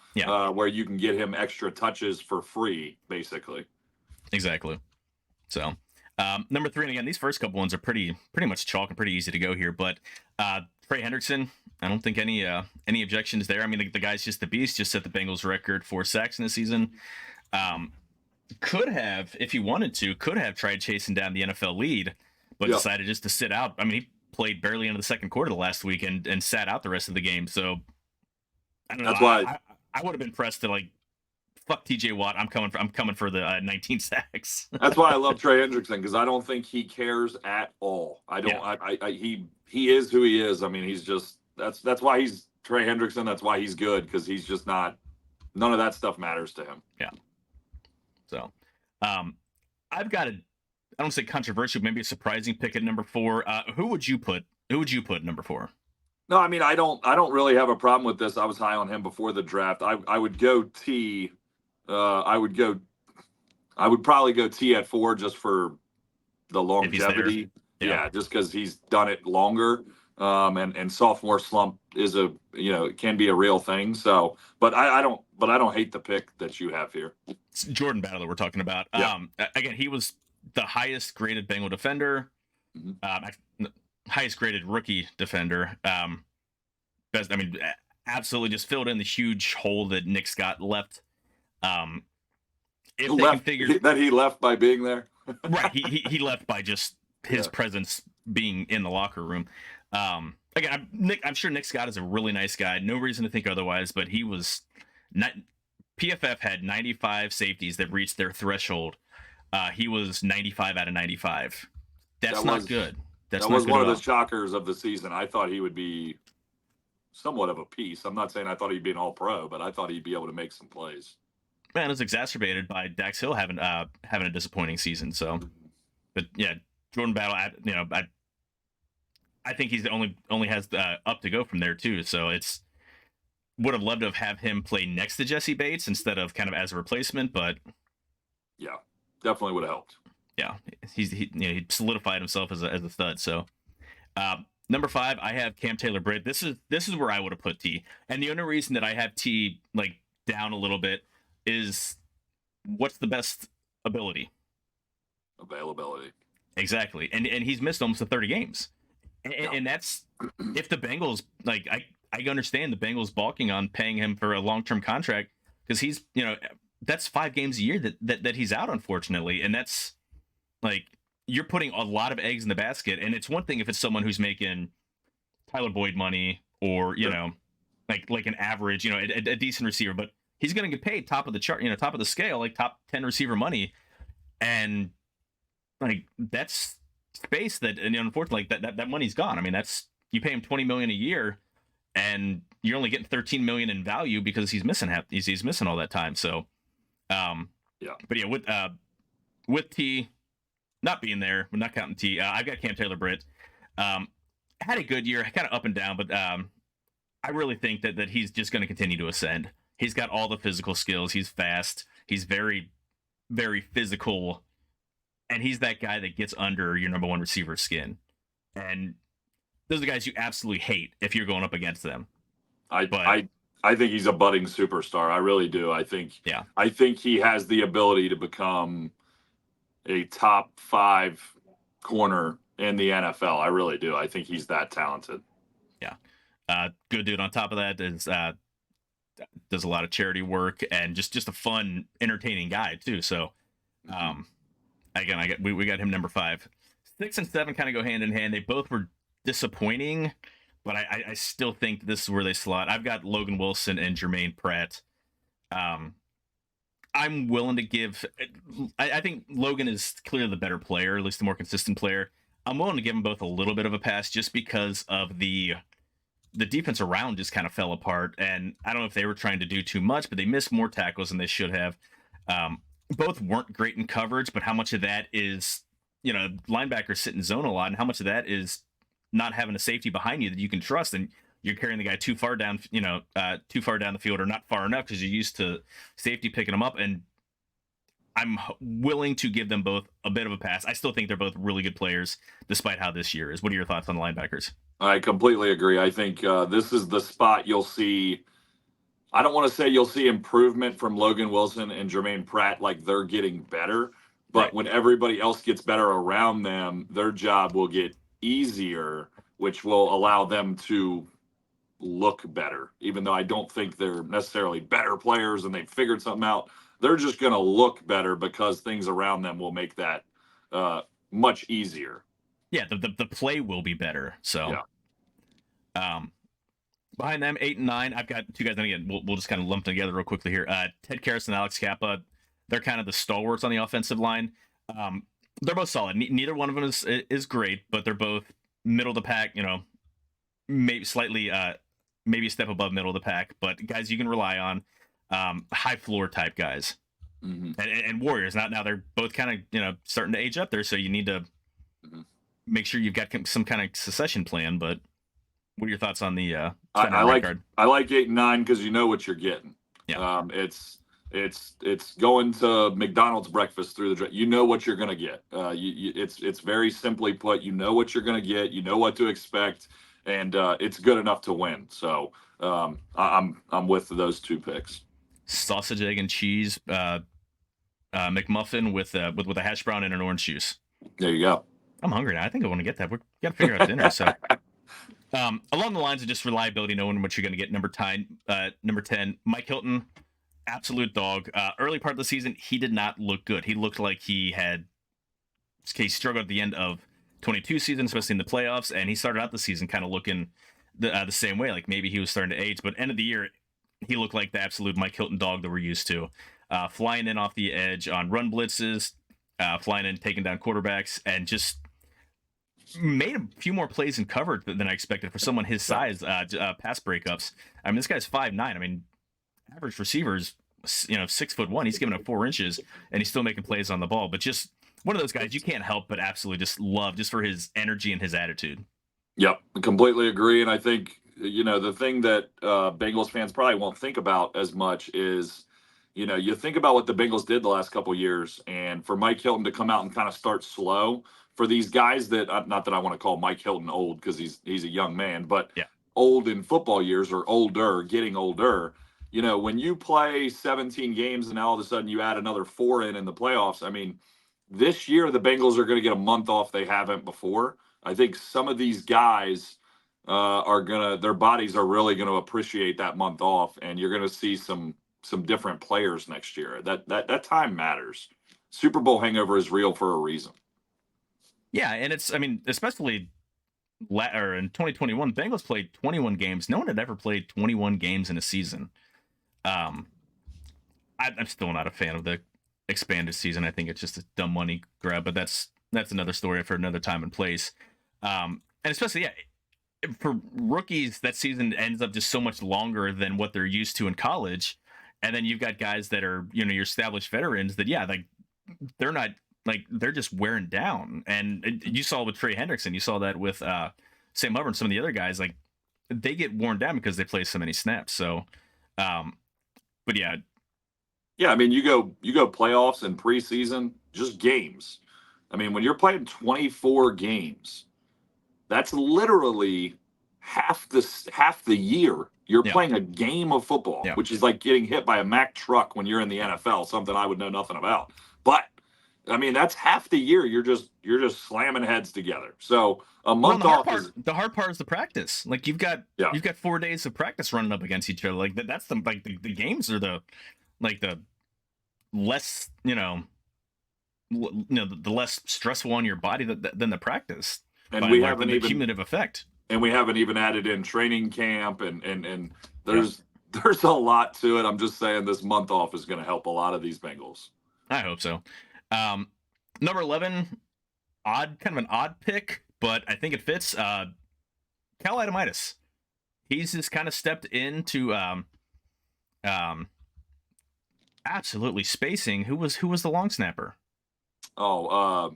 where you can get him extra touches for free, basically. Exactly. So, number 3, and again, these first couple ones are pretty much chalk and pretty easy to go here, but Trey Hendrickson, I don't think any objections there. I mean, the guy's just the beast, just set the Bengals record for sacks in the season. Could have, if he wanted to, tried chasing down the NFL lead, but decided just to sit out. I mean, he played barely into the second quarter the last week and sat out the rest of the game. So I don't know. That's why I would have been pressed to like, fuck TJ Watt. I'm coming for the 19 sacks. That's why I love Trey Hendrickson, because I don't think he cares at all. I don't. Yeah. He is who he is. I mean, he's just that's why he's Trey Hendrickson. That's why he's good, because he's just not. None of that stuff matters to him. Yeah. So, I've got I don't say controversial, maybe a surprising pick at number 4. Who would you put at number 4? No, I mean, I don't really have a problem with this. I was high on him before the draft. I would go T. I would probably go T at 4 just for the longevity. Yeah, just because he's done it longer. And sophomore slump is it can be a real thing. So, but I don't hate the pick that you have here. It's Jordan Battle that we're talking about. Yeah. Again, he was the highest graded Bengal defender, highest graded rookie defender. Best, I mean, absolutely just filled in the huge hole that Nick Scott left. If they can figure that he left by being there, right? He left by just his presence being in the locker room. Again, I'm sure Nick Scott is a really nice guy. No reason to think otherwise. But he was not. PFF had 95 safeties that reached their threshold. He was 95 out of 95. That's not good. That was one of the shockers of the season. I thought he would be somewhat of a piece. I'm not saying I thought he'd be an all-pro, but I thought he'd be able to make some plays. Man, it's exacerbated by Dax Hill having a disappointing season. So, but yeah, Jordan Battle, I think he's the only has up to go from there too. So would have loved to have him play next to Jesse Bates instead of kind of as a replacement, but yeah, definitely would have helped. Yeah, he solidified himself as a stud. So, number 5, I have Cam Taylor-Britt. This is where I would have put T, and the only reason that I have T like down a little bit is what's the best ability? Availability. Exactly, and he's missed almost 30 games, and that's if the Bengals like I understand the Bengals balking on paying him for a long-term contract because he's that's 5 games a year that he's out, unfortunately, and that's like you're putting a lot of eggs in the basket. And it's one thing if it's someone who's making Tyler Boyd money or like an average a decent receiver, but he's going to get paid top of the chart, top of the scale, like top 10 receiver money, and like that's space that, and unfortunately that money's gone. I mean, that's you pay him $20 million a year and you're only getting $13 million in value because he's missing he's missing all that time. So but yeah, with T not being there, we're not counting T. I've got Cam Taylor-Britt. Had a good year, kind of up and down, but I really think that he's just going to continue to ascend. He's got all the physical skills. He's fast. He's very, very physical and he's that guy that gets under your number one receiver's skin. And those are the guys you absolutely hate if you're going up against them. I But I I think he's a budding superstar. I really do. yeah, I think he has the ability to become a top 5 corner in the NFL. I really do. I think he's that talented. yeah, good dude. On top of that, is does a lot of charity work and just a fun, entertaining guy too. So, um, again, we got him number 5. 6 and 7 kind of go hand in hand. They both were disappointing, but I still think this is where they slot. I've got Logan Wilson and Jermaine Pratt. I'm willing to give. I think Logan is clearly the better player, at least the more consistent player. I'm willing to give them both a little bit of a pass just because of the defense around just kind of fell apart, and I don't know if they were trying to do too much, but they missed more tackles than they should have. Both weren't great in coverage, but how much of that is, linebackers sit in zone a lot, and how much of that is not having a safety behind you that you can trust, and you're carrying the guy too far down, too far down the field, or not far enough because you're used to safety picking them up. And I'm willing to give them both a bit of a pass. I still think they're both really good players, despite how this year is. What are your thoughts on the linebackers? I completely agree. I think this is the spot you'll see. I don't want to say you'll see improvement from Logan Wilson and Jermaine Pratt, like they're getting better, but Right. when everybody else gets better around them, their job will get easier, which will allow them to look better. Even though I don't think they're necessarily better players and they've figured something out, they're just going to look better because things around them will make that much easier. Yeah, the play will be better. So, Yeah. Behind them, 8 and 9, I've got two guys. And again, we'll just kind of lump them together real quickly here. Ted Karras and Alex Kappa, they're kind of the stalwarts on the offensive line. They're both solid. Neither one of them is great, but they're both middle of the pack. Maybe slightly, maybe a step above middle of the pack, but guys you can rely on. High floor type guys, and warriors. Now they're both kind of starting to age up there, so you need to make sure you've got some kind of succession plan. But what are your thoughts on the? I like 8 and 9 because you know what you're getting. Yeah. It's going to McDonald's breakfast through the. You know what you're gonna get. It's very simply put. You know what you're gonna get. You know what to expect, and it's good enough to win. So I'm with those 2 picks. Sausage, egg, and cheese McMuffin with a hash brown and an orange juice. There you go. I'm hungry now. I think I want to get that. We got to figure out dinner. So, along the lines of just reliability, knowing what you're going to get. Number 10, Mike Hilton, absolute dog. Early part of the season, he did not look good. He looked like he struggled at the end of 22 season, especially in the playoffs, and he started out the season kind of looking the same way, like maybe he was starting to age. But end of the year, he looked like the absolute Mike Hilton dog that we're used to. Flying in off the edge on run blitzes, flying in, taking down quarterbacks, and just made a few more plays in coverage than I expected for someone his size. Pass breakups. I mean, this guy's 5'9". I mean, average receivers, 6'1". He's giving up 4 inches, and he's still making plays on the ball. But just one of those guys you can't help but absolutely just love, just for his energy and his attitude. Yep, I completely agree. And I think the thing that Bengals fans probably won't think about as much is, you think about what the Bengals did the last couple of years, and for Mike Hilton to come out and kind of start slow. For these guys that, not that I want to call Mike Hilton old because he's a young man, but yeah, old in football years or older, getting older. When you play 17 games and now all of a sudden you add another 4 in the playoffs. I mean, this year the Bengals are going to get a month off they haven't before. I think some of these guys their bodies are really going to appreciate that month off, and you're going to see some different players next year. That time matters. Super Bowl hangover is real for a reason. Yeah, and especially in 2021, Bengals played 21 games. No one had ever played 21 games in a season. I'm still not a fan of the expanded season. I think it's just a dumb money grab, but that's another story for another time and place. And especially, for rookies, that season ends up just so much longer than what they're used to in college. And then you've got guys that are, your established veterans that, they're not, they're just wearing down. And you saw with Trey Hendrickson, you saw that with Sam Hubbard and some of the other guys, they get worn down because they play so many snaps. So, but yeah. Yeah, I mean, you go playoffs and preseason, just games. I mean, when you're playing 24 games, that's literally half the year. You're Yeah. playing a game of football, Yeah. which is like getting hit by a Mack truck when you're in the NFL, something I would know nothing about. But I mean, that's half the year. You're just slamming heads together. So a Well, and month off is the hard part is the practice. Like you've got 4 days of practice running up against each other. Like that's the games are the less the less stressful on your body than the practice. And we haven't the even cumulative effect. And we haven't even added in training camp and there's a lot to it. I'm just saying this month off is going to help a lot of these Bengals. I hope so. Number 11, kind of an odd pick, but I think it fits. Cal Adamitis. He's just kind of stepped into absolutely spacing. Who was the long snapper? Clark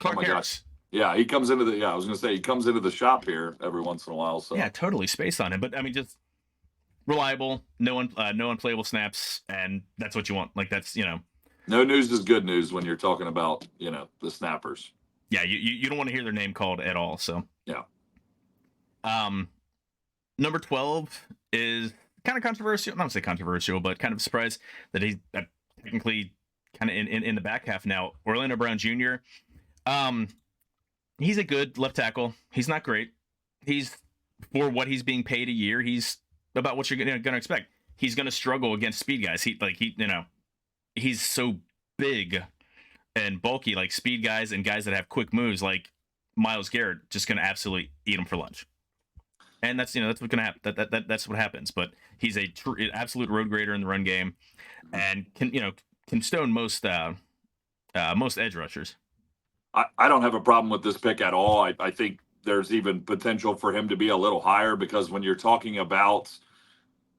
Harris. Gosh. Yeah, he comes into I was going to say he comes into the shop here every once in a while. So yeah, totally spaced on him. But I mean, just reliable, no unplayable snaps, and that's what you want. Like that's no news is good news when you're talking about the snappers. Yeah, you don't want to hear their name called at all. So yeah. Number 12 is kind of controversial. Not to say controversial, but kind of a surprise that he's technically kind of in the back half now. Orlando Brown Jr. He's a good left tackle. He's not great. He's for what he's being paid a year. He's about what you're going to expect. He's going to struggle against speed guys. He's so big and bulky, like speed guys and guys that have quick moves, like Myles Garrett, just going to absolutely eat him for lunch. And that's that's what's going to happen. That's what happens. But he's a absolute road grader in the run game, and can stone most edge rushers. I don't have a problem with this pick at all. I think there's even potential for him to be a little higher because when you're talking about,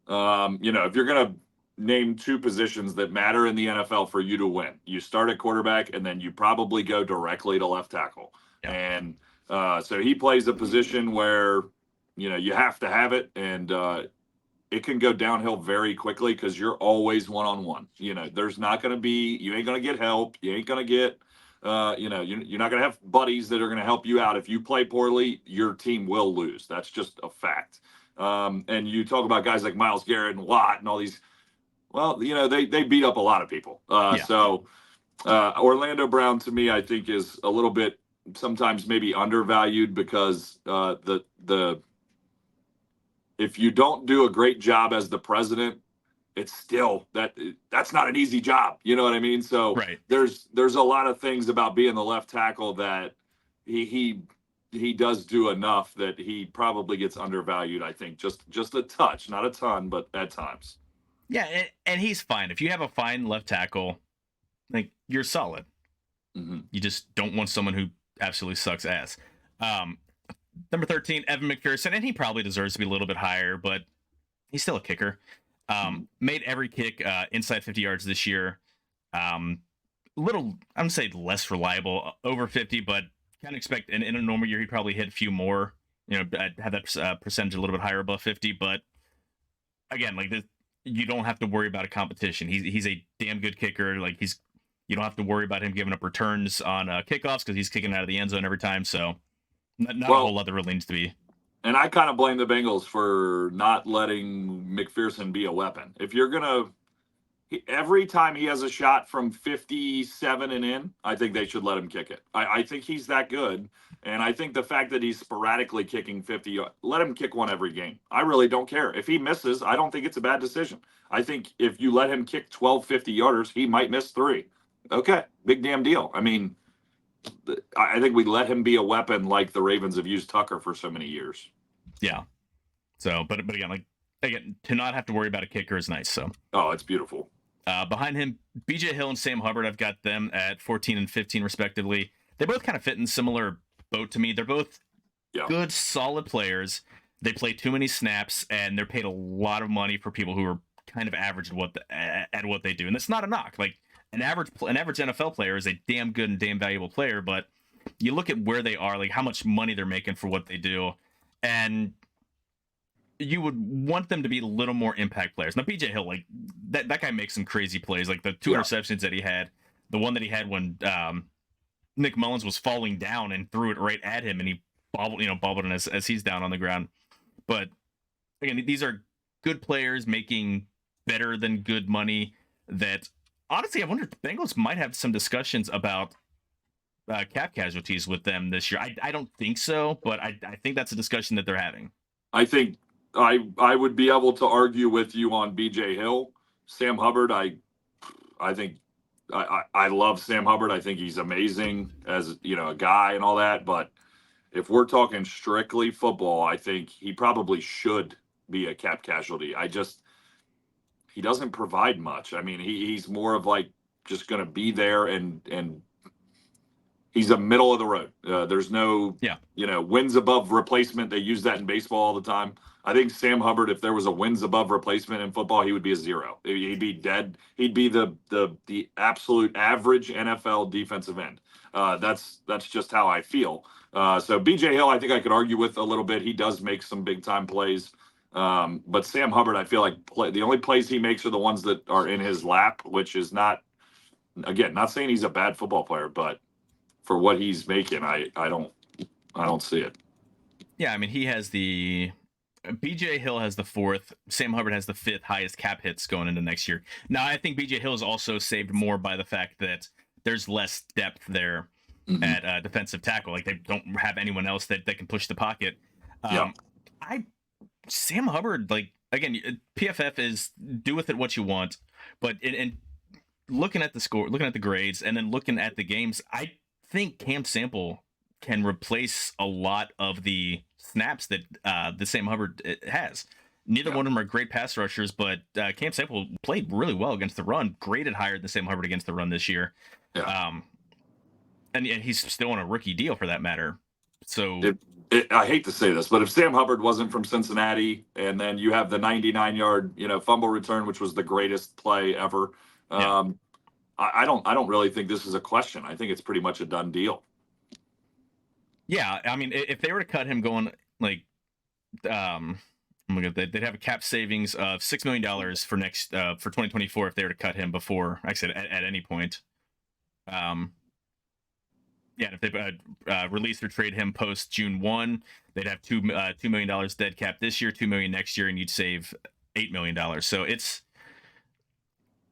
if you're going to name two positions that matter in the NFL for you to win, you start at quarterback and then you probably go directly to left tackle. Yeah. And so he plays a position where, you have to have it. And it can go downhill very quickly because you're always one-on-one. There's not going to be, you ain't going to get help. You ain't going to get, you're not going to have buddies that are going to help you out. If you play poorly, your team will lose. That's just a fact. And you talk about guys like Myles Garrett and Watt and all these, well, they beat up a lot of people. So Orlando Brown, to me, I think is a little bit sometimes maybe undervalued because if you don't do a great job as the president, it's still that's not an easy job. You know what I mean? So right. There's a lot of things about being the left tackle that he does do enough that he probably gets undervalued. I think just a touch, not a ton, but at times. Yeah, and he's fine. If you have a fine left tackle, like you're solid. Mm-hmm. You just don't want someone who absolutely sucks ass. Number 13, Evan McPherson, and he probably deserves to be a little bit higher, but he's still a kicker. Made every kick inside 50 yards this year. Little, I'm gonna say less reliable, over 50, but kind of expect in a normal year he'd probably hit a few more. Have that percentage a little bit higher above 50. But again, like this, you don't have to worry about a competition. He's a damn good kicker. Like you don't have to worry about him giving up returns on kickoffs because he's kicking out of the end zone every time. So not a whole lot that really needs to be. And I kind of blame the Bengals for not letting McPherson be a weapon. If you're going to, every time he has a shot from 57 and in, I think they should let him kick it. I think he's that good. And I think the fact that he's sporadically kicking 50, let him kick one every game. I really don't care. If he misses, I don't think it's a bad decision. I think if you let him kick 12 50-yarders, he might miss 3. Okay, big damn deal. I mean, I think we let him be a weapon like the Ravens have used Tucker for so many years. Yeah. So, but again, to not have to worry about a kicker is nice. So. Oh, it's beautiful. Behind him, BJ Hill and Sam Hubbard, I've got them at 14 and 15 respectively. They both kind of fit in similar boat to me. They're both good, solid players. They play too many snaps, and they're paid a lot of money for people who are kind of average at what they do. And that's not a knock. Like an average NFL player is a damn good and damn valuable player, but you look at where they are, like how much money they're making for what they do, and you would want them to be a little more impact players. Now, BJ Hill, like that guy makes some crazy plays, like the 2 interceptions that he had, the one that he had when Nick Mullins was falling down and threw it right at him, and he bobbled him as he's down on the ground. But again, these are good players making better than good money. That honestly, I wonder if the Bengals might have some discussions about cap casualties with them this year. I don't think so, but I think that's a discussion that they're having. I think I would be able to argue with you on BJ Hill. Sam Hubbard, I think I love Sam Hubbard. I think he's amazing as a guy and all that. But if we're talking strictly football, I think he probably should be a cap casualty. He doesn't provide much. I mean, he's more of like just going to be there and he's a middle of the road. There's no, wins above replacement. They use that in baseball all the time. I think Sam Hubbard, if there was a wins above replacement in football, he would be a zero. He'd be dead. He'd be the absolute average NFL defensive end. That's just how I feel. So BJ Hill, I think I could argue with a little bit. He does make some big time plays. But Sam Hubbard, I feel like the only plays he makes are the ones that are in his lap, which is not saying he's a bad football player, but for what he's making, I don't see it. Yeah, I mean, he has BJ Hill has the 4th. Sam Hubbard has the 5th highest cap hits going into next year. Now, I think BJ Hill is also saved more by the fact that there's less depth there at defensive tackle. Like, they don't have anyone else that can push the pocket. Sam Hubbard, like, again, PFF is do with it what you want, but in looking at the score, looking at the grades, and then looking at the games, I think Cam Sample can replace a lot of the snaps that the Sam Hubbard has. Neither one of them are great pass rushers, but Cam Sample played really well against the run, graded higher than Sam Hubbard against the run this year. And he's still on a rookie deal for that matter. So I hate to say this, but if Sam Hubbard wasn't from Cincinnati, and then you have the 99-yard fumble return, which was the greatest play ever, I don't really think this is a question. I think it's pretty much a done deal. Yeah, I mean, if they were to cut him going like, they'd have a cap savings of $6 million for for 2024 if they were to cut him before, I said at any point. If they release or trade him post June 1, they'd have $2 million dead cap this year, $2 million next year, and you'd save $8 million. So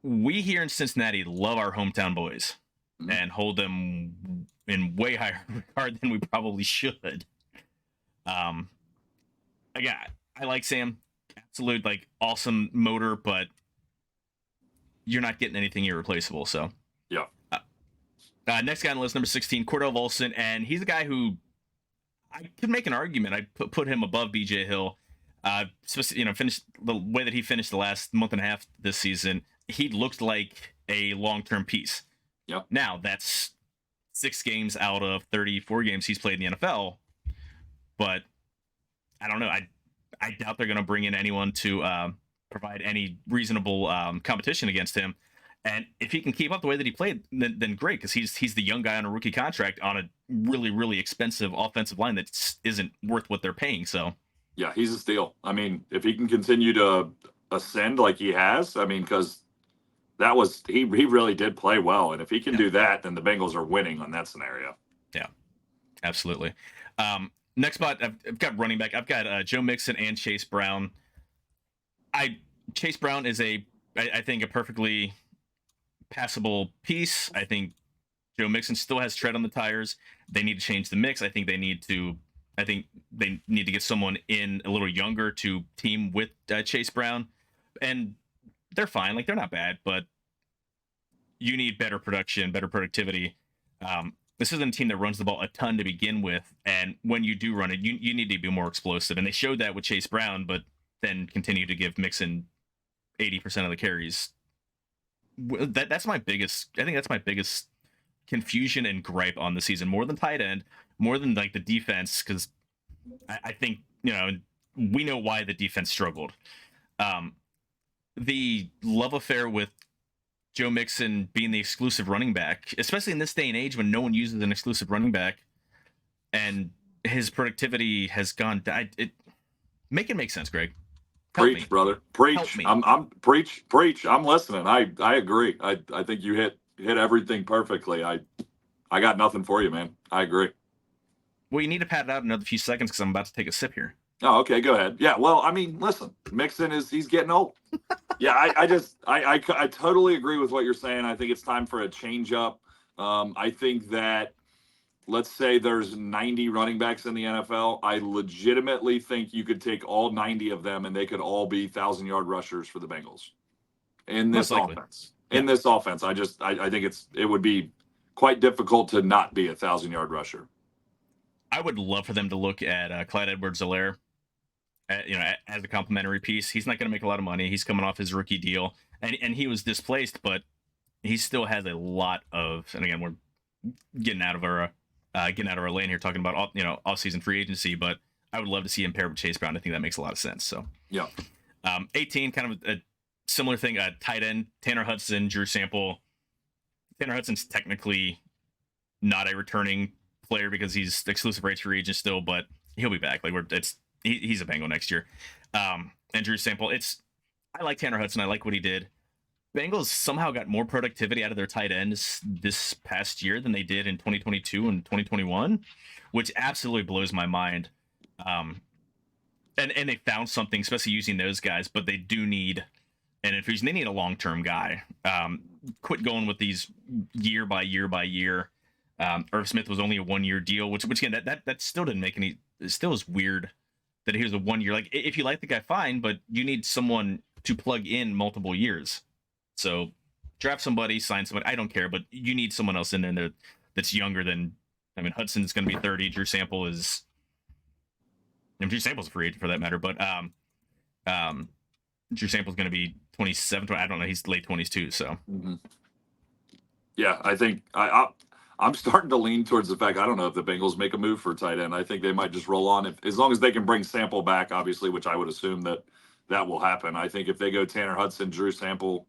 we here in Cincinnati love our hometown boys and hold them in way higher regard than we probably should. Again, I like Sam, absolute like awesome motor, but you're not getting anything irreplaceable. So yeah. Next guy on the list, number 16, Cordell Volson, and he's a guy who I could make an argument. I put him above BJ Hill. Finished the way that he finished the last month and a half this season. He looked like a long-term piece. Yep. Now that's 6 games out of 34 games he's played in the NFL, but I don't know. I doubt they're going to bring in anyone to provide any reasonable competition against him. And if he can keep up the way that he played, then great, because he's the young guy on a rookie contract on a really, really expensive offensive line that isn't worth what they're paying. So yeah, he's a steal. I mean, if he can continue to ascend like he has, I mean, because he really did play well, and if he can do that, then the Bengals are winning on that scenario. Yeah, absolutely. Next spot, I've got running back. I've got Joe Mixon and Chase Brown. Chase Brown is I think a perfectly passable piece. I think Joe Mixon still has tread on the tires. They need to change the mix. I think they need to get someone in a little younger to team with Chase Brown, and they're fine. Like, they're not bad, but you need better production, better productivity. This isn't a team that runs the ball a ton to begin with, and when you do run it, you need to be more explosive. And they showed that with Chase Brown, but then continue to give Mixon 80% of the carries. That's my biggest confusion and gripe on the season, more than tight end, more than like the defense, because I think we know why the defense struggled. The love affair with Joe Mixon being the exclusive running back, especially in this day and age when no one uses an exclusive running back, and his productivity has gone. Make it make sense, Greg. Preach, brother. Preach. I'm preach. I'm listening. I agree. I think you hit everything perfectly. I got nothing for you, man. I agree. Well, you need to pat it out another few seconds because I'm about to take a sip here. Oh, okay, go ahead. Yeah, well, I mean, listen, Mixon he's getting old. Yeah, I totally agree with what you're saying. I think it's time for a change up. I think that let's say there's 90 running backs in the NFL. I legitimately think you could take all 90 of them and they could all be 1,000-yard rushers for the Bengals in Most this likely. offense. Yeah. In this offense, I think it would be quite difficult to not be a 1,000-yard rusher. I would love for them to look at Clyde Edwards-Helaire, as a complimentary piece. He's not going to make a lot of money. He's coming off his rookie deal, and he was displaced, but he still has a lot of. And again, we're getting out of our lane here, talking about off-season free agency. But I would love to see him paired with Chase Brown. I think that makes a lot of sense. So yeah, 18, kind of a similar thing. Tight end Tanner Hudson, Drew Sample. Tanner Hudson's technically not a returning player because he's exclusive rights free agent still, but he'll be back. He's a Bengal next year. And Drew Sample, I like Tanner Hudson. I like what he did. Bengals somehow got more productivity out of their tight ends this past year than they did in 2022 and 2021, which absolutely blows my mind. And they found something, especially using those guys, but they do need an infusion. They need a long-term guy. Quit going with these year by year. Irv Smith was only a 1-year deal, which again, that still didn't make any. It still is weird that he was a 1 year. Like, if you like the guy, fine, but you need someone to plug in multiple years. So draft somebody, sign somebody. I don't care, but you need someone else in there that's younger than. I mean, Hudson's going to be 30. Drew Sample is. And Drew Sample's a free agent for that matter, but Drew Sample's going to be 27. I don't know. He's late 20s too. So. mm-hmm. Yeah, I think I'm starting to lean towards the fact I don't know if the Bengals make a move for tight end. I think they might just roll on as long as they can bring Sample back, obviously, which I would assume that will happen. I think if they go Tanner Hudson, Drew Sample,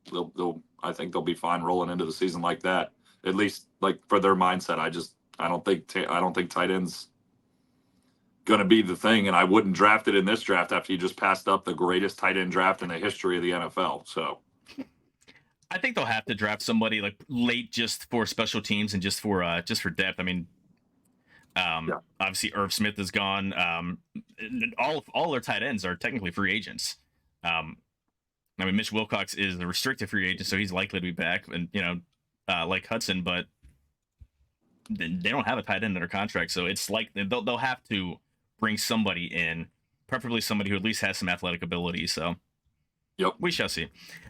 I think they'll be fine rolling into the season like that. At least like for their mindset. I don't think tight ends going to be the thing, and I wouldn't draft it in this draft after you just passed up the greatest tight end draft in the history of the NFL. So. I think they'll have to draft somebody like late just for special teams and just for depth. I mean, obviously Irv Smith is gone. All their tight ends are technically free agents. I mean, Mitch Wilcox is a restricted free agent, so he's likely to be back. And like Hudson, but they don't have a tight end under contract, so it's like they'll have to bring somebody in, preferably somebody who at least has some athletic ability. So. Yep. We shall see.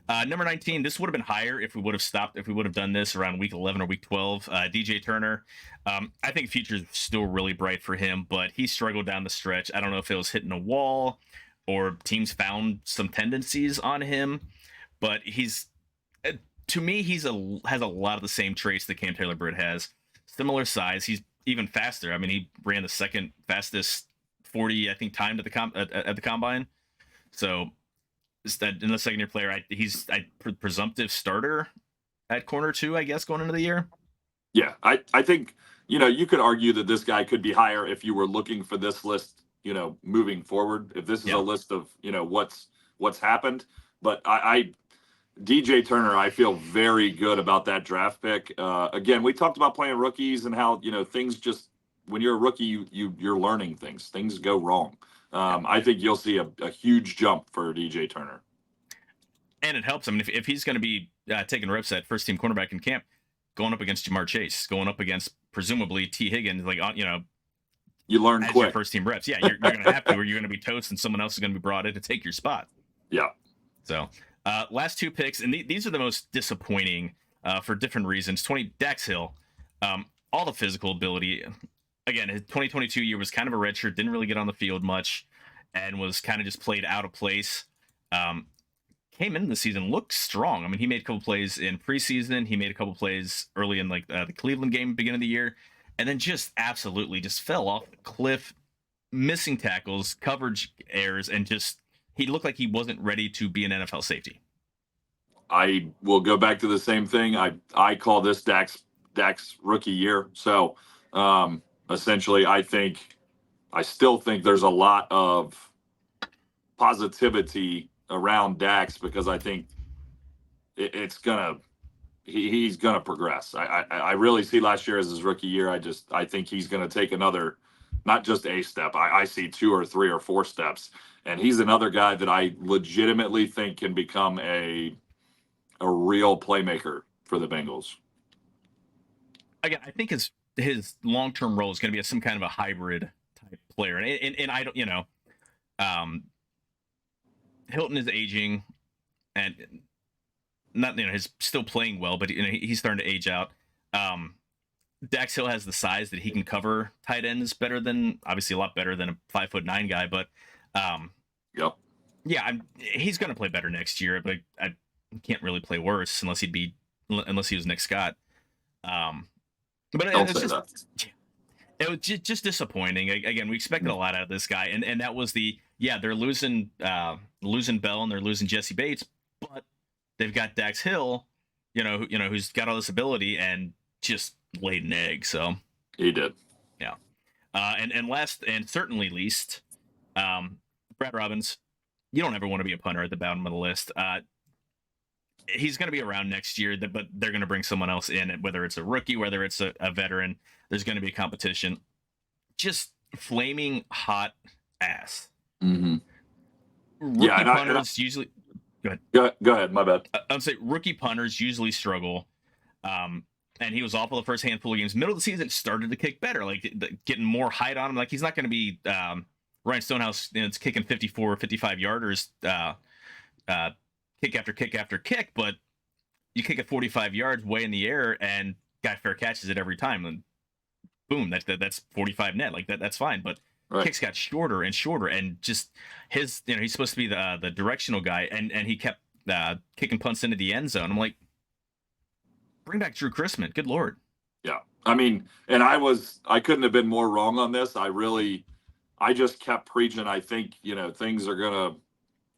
Number 19, this would have been higher if we would have done this around week 11 or week 12. DJ Turner. I think the future is still really bright for him, but he struggled down the stretch. I don't know if it was hitting a wall or teams found some tendencies on him, but to me, has a lot of the same traits that Cam Taylor-Britt has. Similar size. He's even faster. I mean, he ran the second fastest 40, I think, timed at the combine. So, that in the second-year player, he's a presumptive starter at corner 2, I guess, going into the year. Yeah, I think you could argue that this guy could be higher if you were looking for this list, moving forward. If this is a list of what's happened, but DJ Turner, I feel very good about that draft pick. Again, we talked about playing rookies and how things just when you're a rookie, you're learning things go wrong. I think you'll see a huge jump for DJ Turner. And it helps. I mean, if he's going to be taking reps at first-team cornerback in camp, going up against Jamar Chase, going up against presumably T. Higgins, you learn as quick. Your first-team reps. Yeah, you're going to have to, or you're going to be toast, and someone else is going to be brought in to take your spot. Yeah. So, last 2 picks, and these are the most disappointing for different reasons. Dax Hill, all the physical ability. Again, his 2022 year was kind of a redshirt, didn't really get on the field much, and was kind of just played out of place. Came into the season, looked strong. I mean, he made a couple plays in preseason. He made a couple plays early in the Cleveland game, beginning of the year, and then just absolutely just fell off the cliff, missing tackles, coverage errors, and he looked like he wasn't ready to be an NFL safety. I will go back to the same thing. I call this Dax rookie year. So, essentially, I still think there's a lot of positivity around Dax because I think it's gonna he's going to progress. I really see last year as his rookie year. I think he's going to take another, not just a step. I see 2 or 3 or 4 steps, and he's another guy that I legitimately think can become a real playmaker for the Bengals. Again, I think his long-term role is going to be some kind of a hybrid type player, and I don't, Hilton is aging, and not he's still playing well, but he's starting to age out. Dax Hill has the size that he can cover tight ends better than, obviously a lot better than a 5'9" guy, but Yep. Yeah, he's going to play better next year, but I can't really play worse unless he was Nick Scott. But it was just disappointing. Again, we expected a lot out of this guy, and that was they're losing Bell and they're losing Jesse Bates, but they've got Dax Hill, who's got all this ability and just laid an egg. So he did. Yeah. And last and certainly least, Brad Robbins. You don't ever want to be a punter at the bottom of the list. He's going to be around next year, but they're going to bring someone else in, whether it's a rookie, whether it's a veteran. There's going to be competition. Just flaming hot ass. Mm-hmm. Rookie punters usually. Go ahead. Go ahead. My bad. I'd say rookie punters usually struggle. And he was awful the first handful of games. Middle of the season, started to kick better, like getting more height on him. Like he's not going to be Ryan Stonehouse. It's kicking 54, 55 yarders. Kick after kick after kick, but you kick it 45 yards way in the air and guy fair catches it every time, and boom, that's 45 net. Like that's fine. But kicks got shorter and shorter, and just his, he's supposed to be the directional guy, and he kept kicking punts into the end zone. I'm like, bring back Drew Chrisman. Good Lord. Yeah. I mean, and I couldn't have been more wrong on this. I just kept preaching. I think,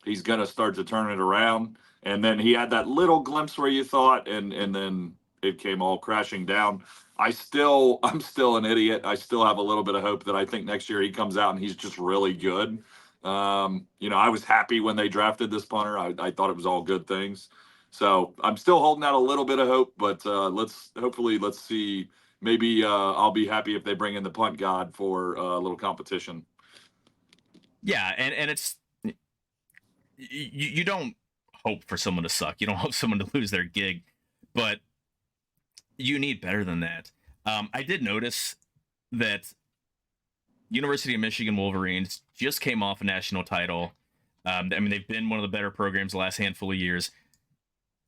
he's going to start to turn it around. And then he had that little glimpse where you thought, and then it came all crashing down. I'm still an idiot. I still have a little bit of hope that I think next year he comes out and he's just really good. I was happy when they drafted this punter. I thought it was all good things. So I'm still holding out a little bit of hope, but let's see. Maybe I'll be happy if they bring in the punt god for a little competition. Yeah, and it's you don't hope for someone to suck. You don't hope someone to lose their gig, but you need better than that. I did notice that University of Michigan Wolverines just came off a national title. They've been one of the better programs the last handful of years.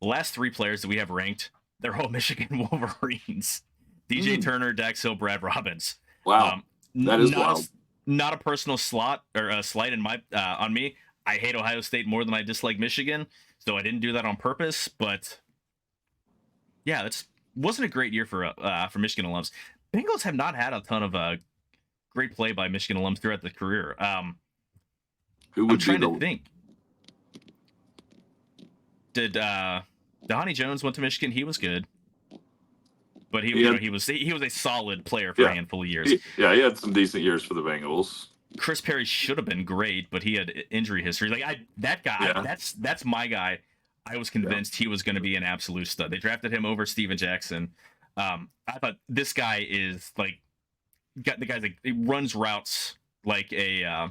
The last 3 players that we have ranked, they're all Michigan Wolverines. DJ Turner, Dax Hill, Brad Robbins. Wow, that is wild. Not a personal slight on me. I hate Ohio State more than I dislike Michigan, so I didn't do that on purpose. But yeah, that wasn't a great year for Michigan alums. Bengals have not had a ton of great play by Michigan alums throughout the career. Who would I'm trying to think. Did Dhani Jones went to Michigan? He was good, but he was a solid player for a handful of years. He had some decent years for the Bengals. Chris Perry should have been great, but he had injury history. That's my guy. I was convinced he was going to be an absolute stud. They drafted him over Steven Jackson. I thought this guy is the guy's he runs routes like a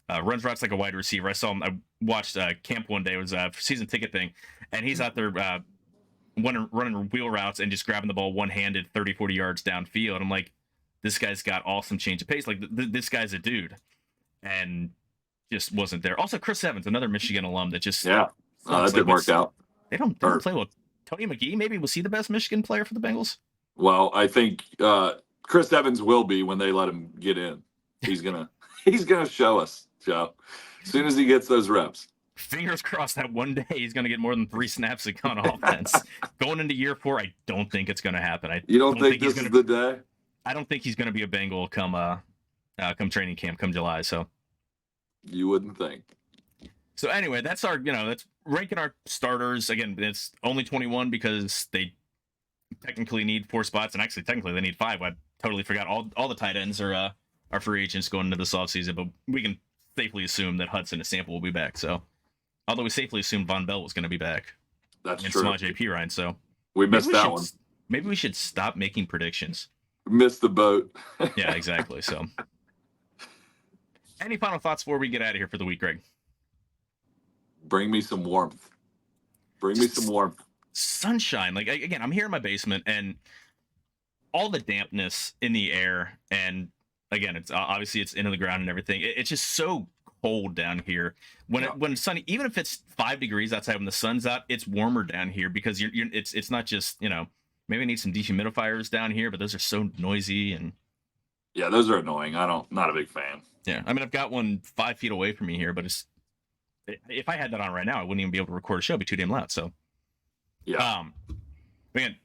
wide receiver. I saw him. I watched camp one day. It was a season ticket thing, and he's out there running wheel routes and just grabbing the ball one-handed 30, 40 yards downfield. I'm like, this guy's got awesome change of pace. Like this guy's a dude, and just wasn't there. Also, Chris Evans, another Michigan alum that just that didn't work out. They don't play well. Tony McGee, maybe was he the best Michigan player for the Bengals? Well, I think Chris Evans will be when they let him get in. He's gonna show us, Joe, as soon as he gets those reps. Fingers crossed that one day he's going to get more than 3 snaps on offense. Going into year 4, I don't think it's going to happen. You don't think this is the day? I don't think he's going to be a Bengal come training camp, come July. So you wouldn't think. So anyway, that's that's ranking our starters. Again, it's only 21 because they technically need 4 spots, and actually technically they need 5. I totally forgot all the tight ends are free agents going into this offseason, but we can safely assume that Hudson and Sample will be back. So, although we safely assumed Von Bell was going to be back. That's and true. Samaje Perine. So We Maybe missed we that should one. maybe we should stop making predictions. Missed the boat. Yeah, exactly. So, any final thoughts before we get out of here for the week, Greg? Bring me some warmth. Bring me some Just warmth. sunshine. Like again, I'm here in my basement, and all the dampness in the air, and again, it's obviously it's into the ground and everything. It's just so cold down here. When Yeah. when it's sunny, even if it's 5 degrees outside when the sun's out, it's warmer down here because it's not just maybe I need some dehumidifiers down here, but those are so noisy and Yeah, those are annoying. Not a big fan. yeah. I mean, I've got one 5 feet away from me here, but if I had that on right now, I wouldn't even be able to record a show. It'd be too damn loud. So Yeah. Again,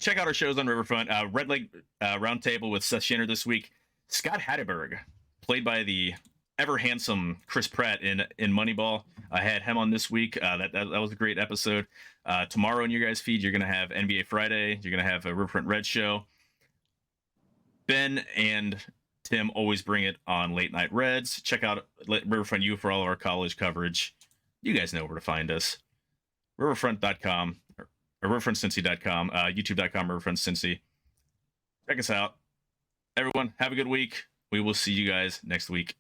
check out our shows on Riverfront. Red Leg Roundtable with Seth Shinner this week. Scott Hatteberg, played by the ever handsome Chris Pratt in Moneyball. I had him on this week. That was a great episode. Tomorrow in your guys' feed, you're gonna have NBA Friday. You're gonna have a Riverfront Red show. Ben and Tim always bring it on Late Night Reds. Check out Riverfront U for all of our college coverage. You guys know where to find us. Riverfront.com or riverfrontcincy.com, youtube.com, riverfrontcincy. Check us out. Everyone, have a good week. We will see you guys next week.